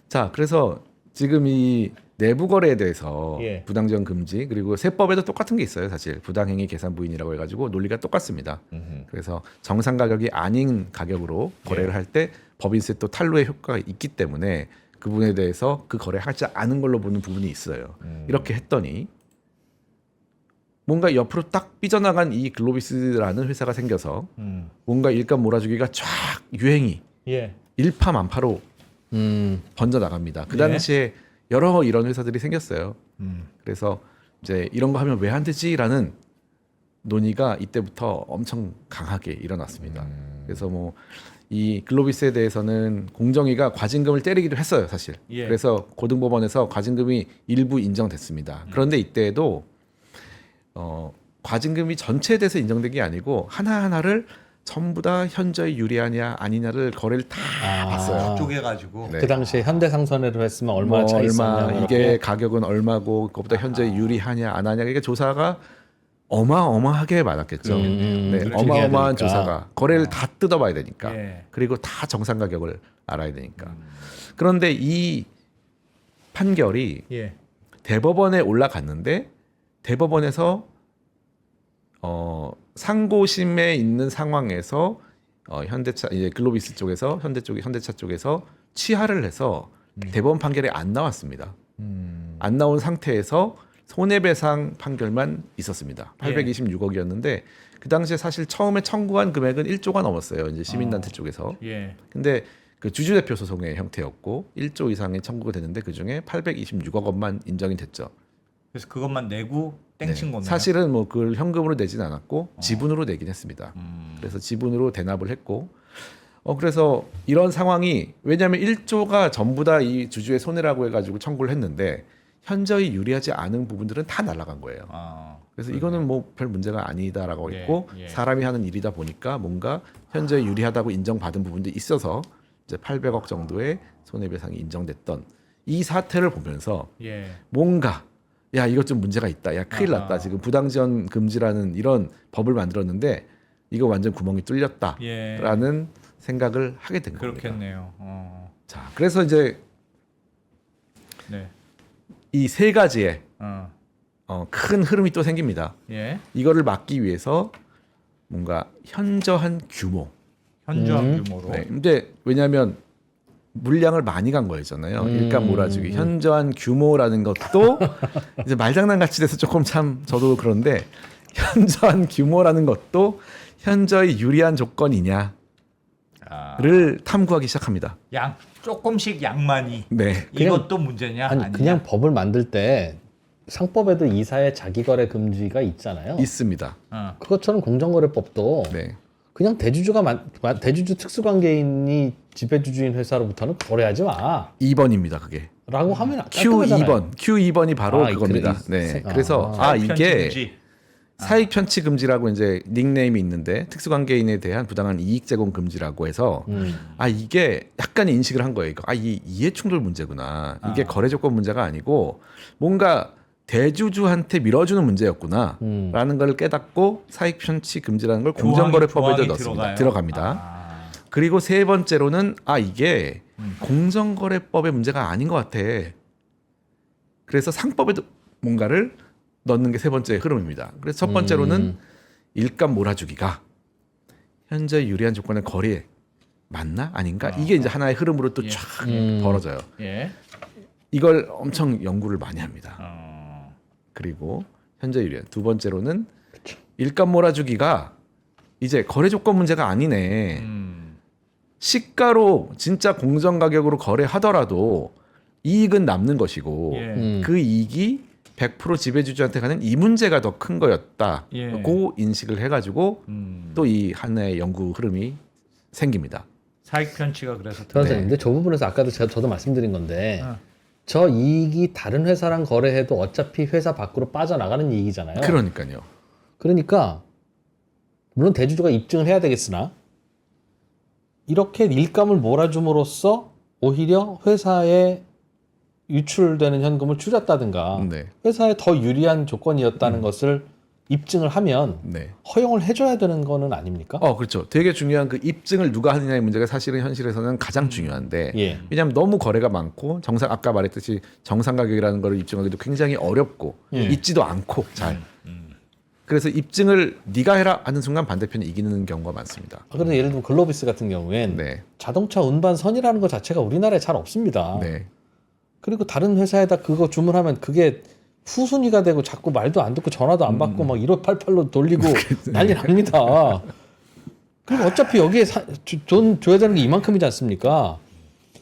자, 그래서 지금 이 내부 거래에 대해서 예. 부당지원 금지 그리고 세법에도 똑같은 게 있어요. 사실 부당행위 계산 부인이라고 해가지고 논리가 똑같습니다. 그래서 정상 가격이 아닌 가격으로 거래를 할 때 법인세 또 탈루의 효과가 있기 때문에 그 부분에 대해서 그 거래하지 않은 걸로 보는 부분이 있어요. 이렇게 했더니 뭔가 옆으로 딱 삐져나간 이 글로비스라는 회사가 생겨서 뭔가 일감 몰아주기가 쫙 유행이 예. 일파만파로 번져 나갑니다. 그 예. 당시에 여러 이런 회사들이 생겼어요. 그래서 이제 이런 거 하면 왜 안 되지라는 논의가 이때부터 엄청 강하게 일어났습니다. 그래서 뭐 이 글로비스에 대해서는 공정위가 과징금을 때리기도 했어요, 사실. 예. 그래서 고등법원에서 과징금이 일부 인정됐습니다. 그런데 이때에도 과징금이 전체에 대해서 인정된 게 아니고 하나하나를 전부 다 현저히 유리하냐 아니냐를 거래를 다 봤어요. 쪼개가지고 네. 그 당시에 현대상선회로 했으면 얼마나 차이 있었냐. 뭐 이게 이렇게. 가격은 얼마고 그것보다 현저히 유리하냐 안 하냐 이게 조사가 어마어마하게 많았겠죠. 네, 그렇게 어마어마한 해야 되니까. 조사가 거래를 다 뜯어봐야 되니까 예. 그리고 다 정상 가격을 알아야 되니까. 그런데 이 판결이 예. 대법원에 올라갔는데 대법원에서 상고심에 있는 상황에서 현대차 이제 글로비스 쪽에서 현대차 쪽에서 취하를 해서 대법원 판결이 안 나왔습니다. 안 나온 상태에서 손해배상 판결만 있었습니다. 826억이었는데 그 당시에 사실 처음에 청구한 금액은 1조가 넘었어요. 이제 시민단체 쪽에서. 예. 근데 그 주주대표 소송의 형태였고 1조 이상의 청구가 됐는데 그 중에 826억 원만 인정이 됐죠. 그래서 그것만 내고 땡친 네. 거네요. 사실은 뭐 그걸 현금으로 내진 않았고 지분으로 내긴 했습니다. 그래서 지분으로 대납을 했고 그래서 이런 상황이 왜냐하면 1조가 전부 다 이 주주의 손해라고 해가지고 청구를 했는데 현저히 유리하지 않은 부분들은 다 날아간 거예요. 아, 그래서 이거는 뭐 별 문제가 아니다라고 예, 했고 예. 사람이 하는 일이다 보니까 뭔가 현저히 유리하다고 인정받은 부분도 있어서 이제 800억 정도의 손해배상이 인정됐던 이 사태를 보면서 예. 뭔가 야 이것 좀 문제가 있다. 야 큰일 났다. 아하. 지금 부당지원 금지라는 이런 법을 만들었는데 이거 완전 구멍이 뚫렸다라는 예. 생각을 하게 된 겁니다. 그렇겠네요. 자, 그래서 이제 네. 이 세 가지의 큰 흐름이 또 생깁니다. 예. 이거를 막기 위해서 뭔가 현저한 규모. 현저한 규모로. 네. 근데 왜냐하면 물량을 많이 간 거였잖아요. 일감 몰아주기. 현저한 규모라는 것도 이제 말장난 같이 돼서 조금 참 저도 그런데 현저한 규모라는 것도 현저히 유리한 조건이냐를 아, 탐구하기 시작합니다. 양 조금씩 양만이. 네. 이것도 문제냐? 아니 아니냐? 그냥 법을 만들 때 상법에도 이사의 자기거래 금지가 있잖아요. 있습니다. 그것처럼 공정거래법도 네. 그냥 대주주 특수관계인이 지배주주인 회사로부터는 거래하지 마. 2번입니다. 그게. 라고 하면 깔끔하잖아요. Q2번이 바로 아, 그겁니다. 그래, 네. 그래서 사익 이게 편취 금지. 사익 편취 금지라고 이제 닉네임이 있는데 특수관계인에 대한 부당한 이익 제공 금지라고 해서 이게 약간 인식을 한 거예요. 이거. 이 이해 충돌 문제구나. 이게 거래 조건 문제가 아니고 뭔가 대주주한테 밀어주는 문제였구나라는 걸 깨닫고 사익 편취 금지라는 걸 공정거래법에도 조항이 넣습니다. 들어가요? 들어갑니다. 그리고 세 번째로는 이게 공정거래법의 문제가 아닌 것 같아. 그래서 상법에도 뭔가를 넣는 게 세 번째 흐름입니다. 그래서 첫 번째로는 일감 몰아주기가 현재 유리한 조건의 거래 맞나 아닌가 이게 이제 하나의 흐름으로 또 쫙 벌어져요. 예. 이걸 엄청 연구를 많이 합니다. 어. 그리고 현재 유리한 두 번째로는 일감 몰아주기가 이제 거래 조건 문제가 아니네. 시가로 진짜 공정 가격으로 거래하더라도 이익은 남는 것이고 예. 그 이익이 100% 지배주주한테 가는 이 문제가 더 큰 거였다. 예. 고 인식을 해가지고 또 이 하나의 연구 흐름이 생깁니다. 사익 편취가 그래서 변호사님, 근데 저 부분에서 아까도 저도 말씀드린 건데 어. 저 이익이 다른 회사랑 거래해도 어차피 회사 밖으로 빠져나가는 이익이잖아요. 그러니까요. 그러니까 물론 대주주가 입증을 해야 되겠으나 이렇게 일감을 몰아줌으로써 오히려 회사에 유출되는 현금을 줄였다든가 네. 회사에 더 유리한 조건이었다는 것을 입증을 하면 네. 허용을 해줘야 되는 거는 아닙니까? 그렇죠. 되게 중요한 그 입증을 누가 하느냐의 문제가 사실은 현실에서는 가장 중요한데 예. 왜냐하면 너무 거래가 많고 아까 말했듯이 정상 가격이라는 거를 입증하기도 굉장히 어렵고 예. 있지도 않고 잘. 그래서 입증을 네가 해라 하는 순간 반대편이 이기는 경우가 많습니다. 그래서 예를 들면 글로비스 같은 경우엔 네. 자동차 운반선이라는 것 자체가 우리나라에 잘 없습니다. 네. 그리고 다른 회사에다 그거 주문하면 그게 후순위가 되고 자꾸 말도 안 듣고 전화도 안 받고 막 1588로 돌리고 난리 납니다. 그럼 어차피 여기에 돈 줘야 되는 게 이만큼이지 않습니까?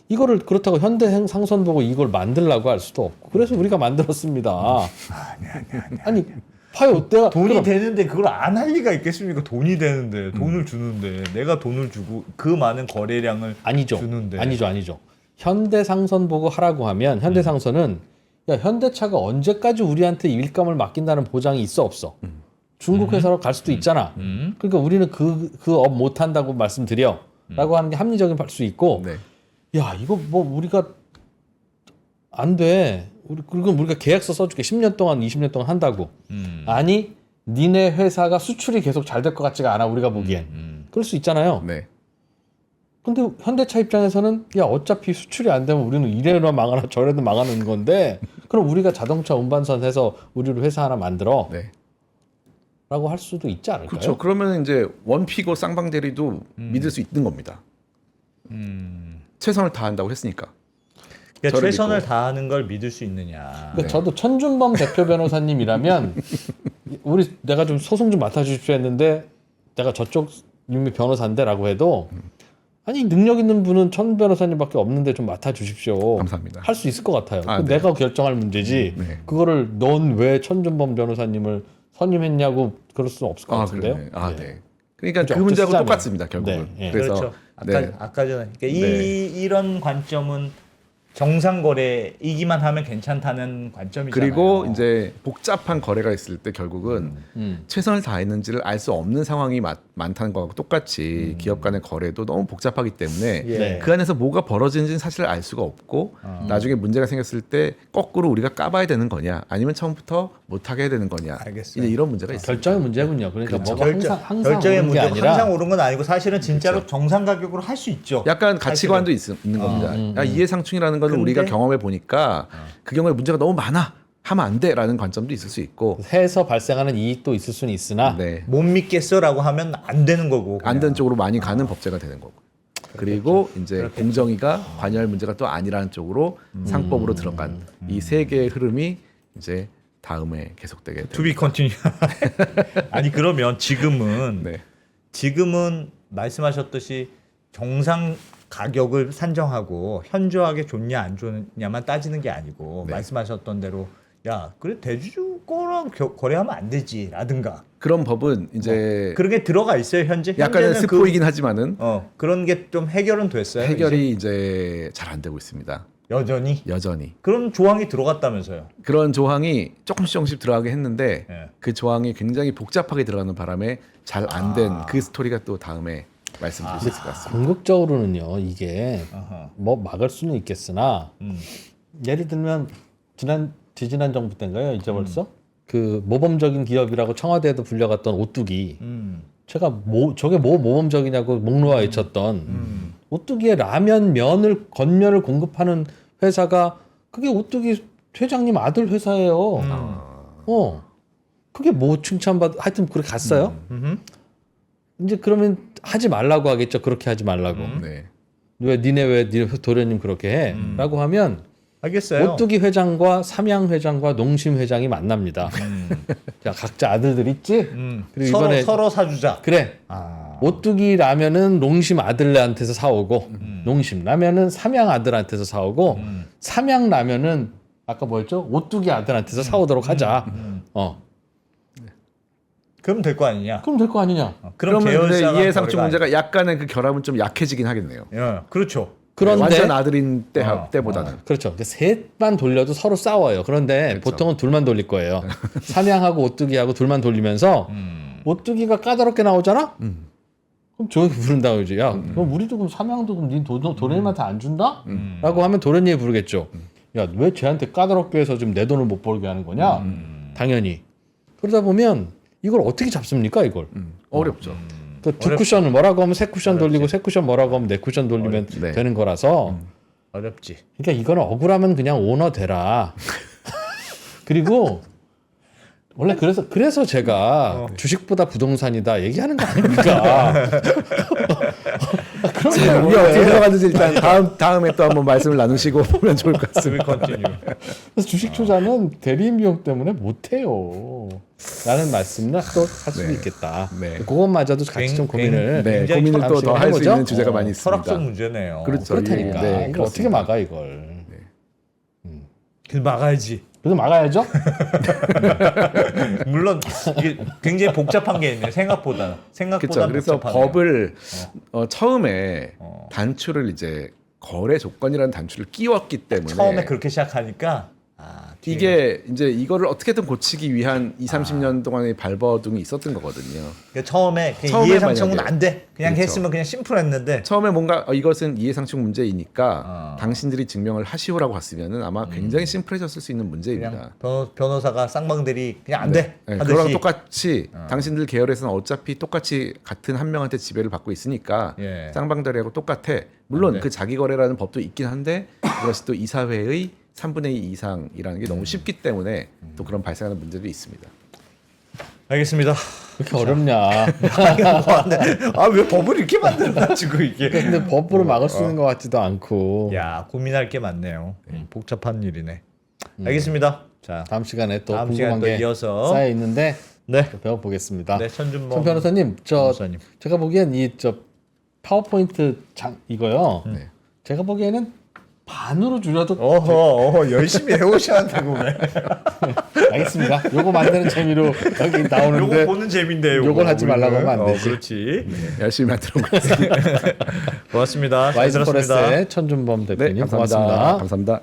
이거를 그렇다고 현대상선 보고 이걸 만들라고 할 수도 없고 그래서 우리가 만들었습니다. 아니 봐요, 내가 돈이 되는데 그걸 안 할 리가 있겠습니까? 돈이 되는데 돈을 주는데 내가 돈을 주고 그 많은 거래량을 아니죠. 주는데 아니죠. 현대상선 보고 하라고 하면 현대상선은 야 현대차가 언제까지 우리한테 일감을 맡긴다는 보장이 있어 없어? 중국 회사로 갈 수도 있잖아. 그러니까 우리는 그 업 못 한다고 말씀드려라고 하는 게 합리적인 수 있고, 네. 야 이거 뭐 우리가 안 돼. 그리고 우리가 계약서 써줄게. 10년 동안 20년 동안 한다고. 아니 니네 회사가 수출이 계속 잘 될 것 같지가 않아 우리가 보기엔. 그럴 수 있잖아요. 네. 근데 현대차 입장에서는 야 어차피 수출이 안 되면 우리는 이래나 망하나 저래도 망하는 건데 그럼 우리가 자동차 운반선 해서 우리로 회사 하나 만들어 네. 라고 할 수도 있지 않을까요? 그렇죠. 그러면 이제 원피고 쌍방대리도 믿을 수 있는 겁니다. 최선을 다한다고 했으니까. 그러니까 저를 최선을 믿고. 다하는 걸 믿을 수 있느냐. 그러니까 저도 천준범 대표 변호사님이라면 내가 좀 소송 좀 맡아주십시오 했는데 내가 저쪽 이미 변호사인데라고 해도 아니 능력 있는 분은 천 변호사님밖에 없는데 좀 맡아주십시오. 감사합니다. 할 수 있을 것 같아요. 아, 그건 네. 내가 결정할 문제지. 네. 그거를 넌 왜 천준범 변호사님을 선임했냐고 그럴 수는 없을 것 같은데요. 그러네. 예. 네. 그러니까 그죠? 그 문제하고 쓰자면. 똑같습니다. 결국은. 네, 예. 그래서 그렇죠. 네. 아까 전에 그러니까 네. 이런 관점은 정상 거래이기만 하면 괜찮다는 관점이잖아요. 그리고 이제 복잡한 거래가 있을 때 결국은 최선을 다했는지를 알 수 없는 상황이 많다는 거하고 똑같이 기업 간의 거래도 너무 복잡하기 때문에 예. 그 안에서 뭐가 벌어지는지는 사실 알 수가 없고 나중에 문제가 생겼을 때 거꾸로 우리가 까봐야 되는 거냐 아니면 처음부터 못하게 해야 되는 거냐 알겠어요. 이제 이런 문제가 있습니다. 결정의 문제군요. 그러니까 뭐가 항상 결정의 오는 게 문제가 아니라 항상 오른 건 아니고 사실은 진짜로 정상 가격으로 할 수 있죠. 약간 가치관도 있는 겁니다. 야, 이해상충이라는 거는 우리가 근데- 경험해 보니까 그 경우에 문제가 너무 많아 하면 안 돼라는 관점도 있을 수 있고 해서 발생하는 이익도 있을 수는 있으나 네. 못 믿겠어라고 하면 안 되는 거고. 그냥. 안 되는 쪽으로 많이 가는 법제가 되는 거고. 그리고 이제 공정위가 관여할 문제가 또 아니라는 쪽으로 상법으로 들어간 이 세 개의 흐름이 이제 다음에 계속되게 To be continue. 아니 그러면 지금은 네. 지금은 말씀하셨듯이 정상 가격을 산정하고 현저하게 좋냐 안 좋냐만 따지는 게 아니고 네. 말씀하셨던 대로 야 그래 대주주 거랑 거래하면 안 되지라든가 그런 법은 이제 그런 게 들어가 있어요 현재. 약간의 현재는 스포이긴 하지만은 그런 게 좀 해결은 됐어요. 해결이 이제 잘 안 되고 있습니다. 여전히 여전히 그런 조항이 들어갔다면서요. 그런 조항이 조금씩 들어가게 했는데 예. 그 조항이 굉장히 복잡하게 들어가는 바람에 잘 안 된 그 스토리가 또 다음에 말씀드릴 수 있을 것 같습니다. 궁극적으로는요 이게 아하. 뭐 막을 수는 있겠으나 음. 예를 들면 지지난 정부 때인가요 이제 벌써 그 모범적인 기업이라고 청와대에도 불려갔던 오뚜기 제가 저게 뭐 모범적이냐고 목놓아 외쳤던 오뚜기의 라면 건면을 공급하는 회사가 그게 오뚜기 회장님 아들 회사예요. 그게 뭐 칭찬받 하여튼 그렇게 갔어요. 이제 그러면 하지 말라고 하겠죠. 그렇게 하지 말라고. 네. 왜 니네 도련님 그렇게 해? 라고 하면 알겠어요. 오뚜기 회장과 삼양 회장과 농심 회장이 만납니다. 자, 각자 아들들 있지? 그리고 서로 사주자. 그래. 오뚜기 라면은 농심 아들한테서 사오고 농심 라면은 삼양 아들한테서 사오고 삼양 라면은 아까 뭐였죠? 오뚜기 아들한테서 사오도록 하자. 그럼 될 거 아니냐? 그럼 될 거 아니냐? 그럼 그러면 근데 계열사가 이해상충 거래가 문제가 약간의 그 결합은 좀 약해지긴 하겠네요. 예, 그렇죠. 그런데 완전 아들인 때보다는 그렇죠. 셋만 돌려도 서로 싸워요. 그런데 그렇죠. 보통은 둘만 돌릴 거예요. 삼양하고 오뚜기하고 둘만 돌리면서 오뚜기가 까다롭게 나오잖아? 그럼 조용히 부른다고 그러지. 야, 그럼 우리도 그럼 삼양도 그럼 니 도련님한테 안 준다? 라고 하면 도련님이 부르겠죠. 야, 왜 쟤한테 까다롭게 해서 지금 내 돈을 못 벌게 하는 거냐? 당연히. 그러다 보면 이걸 어떻게 잡습니까, 이걸? 어렵죠. 두 쿠션을 뭐라고 하면 세 쿠션 돌리고 세 쿠션 뭐라고 하면 네 쿠션 돌리면 네. 되는 거라서 어렵지. 그러니까 이거는 억울하면 그냥 오너 되라. 그리고 원래 그래서 제가 주식보다 부동산이다 얘기하는 거 아닙니까? 그런 자, 거 우리 어떻게 들어가는지 일단 다음에 또 한번 말씀을 나누시고 보면 좋을 것 같습니다. 그래서 주식 투자는 대리인 비용 때문에 못 해요. 라는 말씀을 또 할 수도 네. 있겠다. 네. 그것마저도 같이 좀 고민을 네, 굉장히 고민을 또 더 할 수 해보죠? 있는 주제가 많이 있습니다. 철학적 문제네요. 그렇죠. 그렇다니까. 네, 이걸 어떻게 그렇습니다. 막아 이걸? 길 막아야지. 그래서 막아야죠. 물론 이게 굉장히 복잡한 게 있네. 생각보다 그렇죠. 그래서 복잡하네요. 법을 처음에 단추를 이제 거래 조건이라는 단추를 끼웠기 때문에 처음에 그렇게 시작하니까 이게 이제 이거를 어떻게든 고치기 위한 20-30년 동안의 발버둥이 있었던 거거든요. 그러니까 처음에 그냥 처음에 이해상충은 만약에- 안 돼. 그냥 그렇죠. 했으면 그냥 심플했는데 처음에 뭔가 이것은 이해상충 문제이니까 당신들이 증명을 하시오라고 갔으면은 아마 굉장히 심플해졌을 수 있는 문제입니다. 그냥 변호사가 쌍방들이 그냥 안 돼. 네, 하듯이 그거랑 똑같이 당신들 계열에서는 어차피 똑같이 같은 한 명한테 지배를 받고 있으니까 예. 쌍방들하고 똑같아. 물론 네. 그 자기 거래라는 법도 있긴 한데 그것이 또 이사회의 3분의 2 이상이라는 게 너무 쉽기 때문에 또 그런 발생하는 문제도 있습니다. 알겠습니다. 왜 이렇게 어렵냐? 왜 법을 이렇게 만들어가지고 이게. 근데 법으로 막을 수 있는 것 같지도 않고. 야 고민할 게 많네요. 복잡한 일이네. 알겠습니다. 자 다음 시간에 또 다음 궁금한 시간 또 게 이어서 쌓여 있는데 네, 배워보겠습니다. 네 천준모 천 변호사님, 변호사님. 제가 보기엔 이 파워포인트 이거요. 네. 제가 보기에는 반으로 줄여도 어허 열심히 해오셔야 되고 왜? 알겠습니다. 요거 만드는 재미로 여기 나오는데 요거 보는 재미인데 요걸 하지 말라고 하면 안 되지. 그렇지. 열심히 만들어 보겠습니다. 고맙습니다. 잘 와이즈 들었습니다. 포레스트의 천준범 대표님 네, 감사합니다. 고맙습니다. 감사합니다.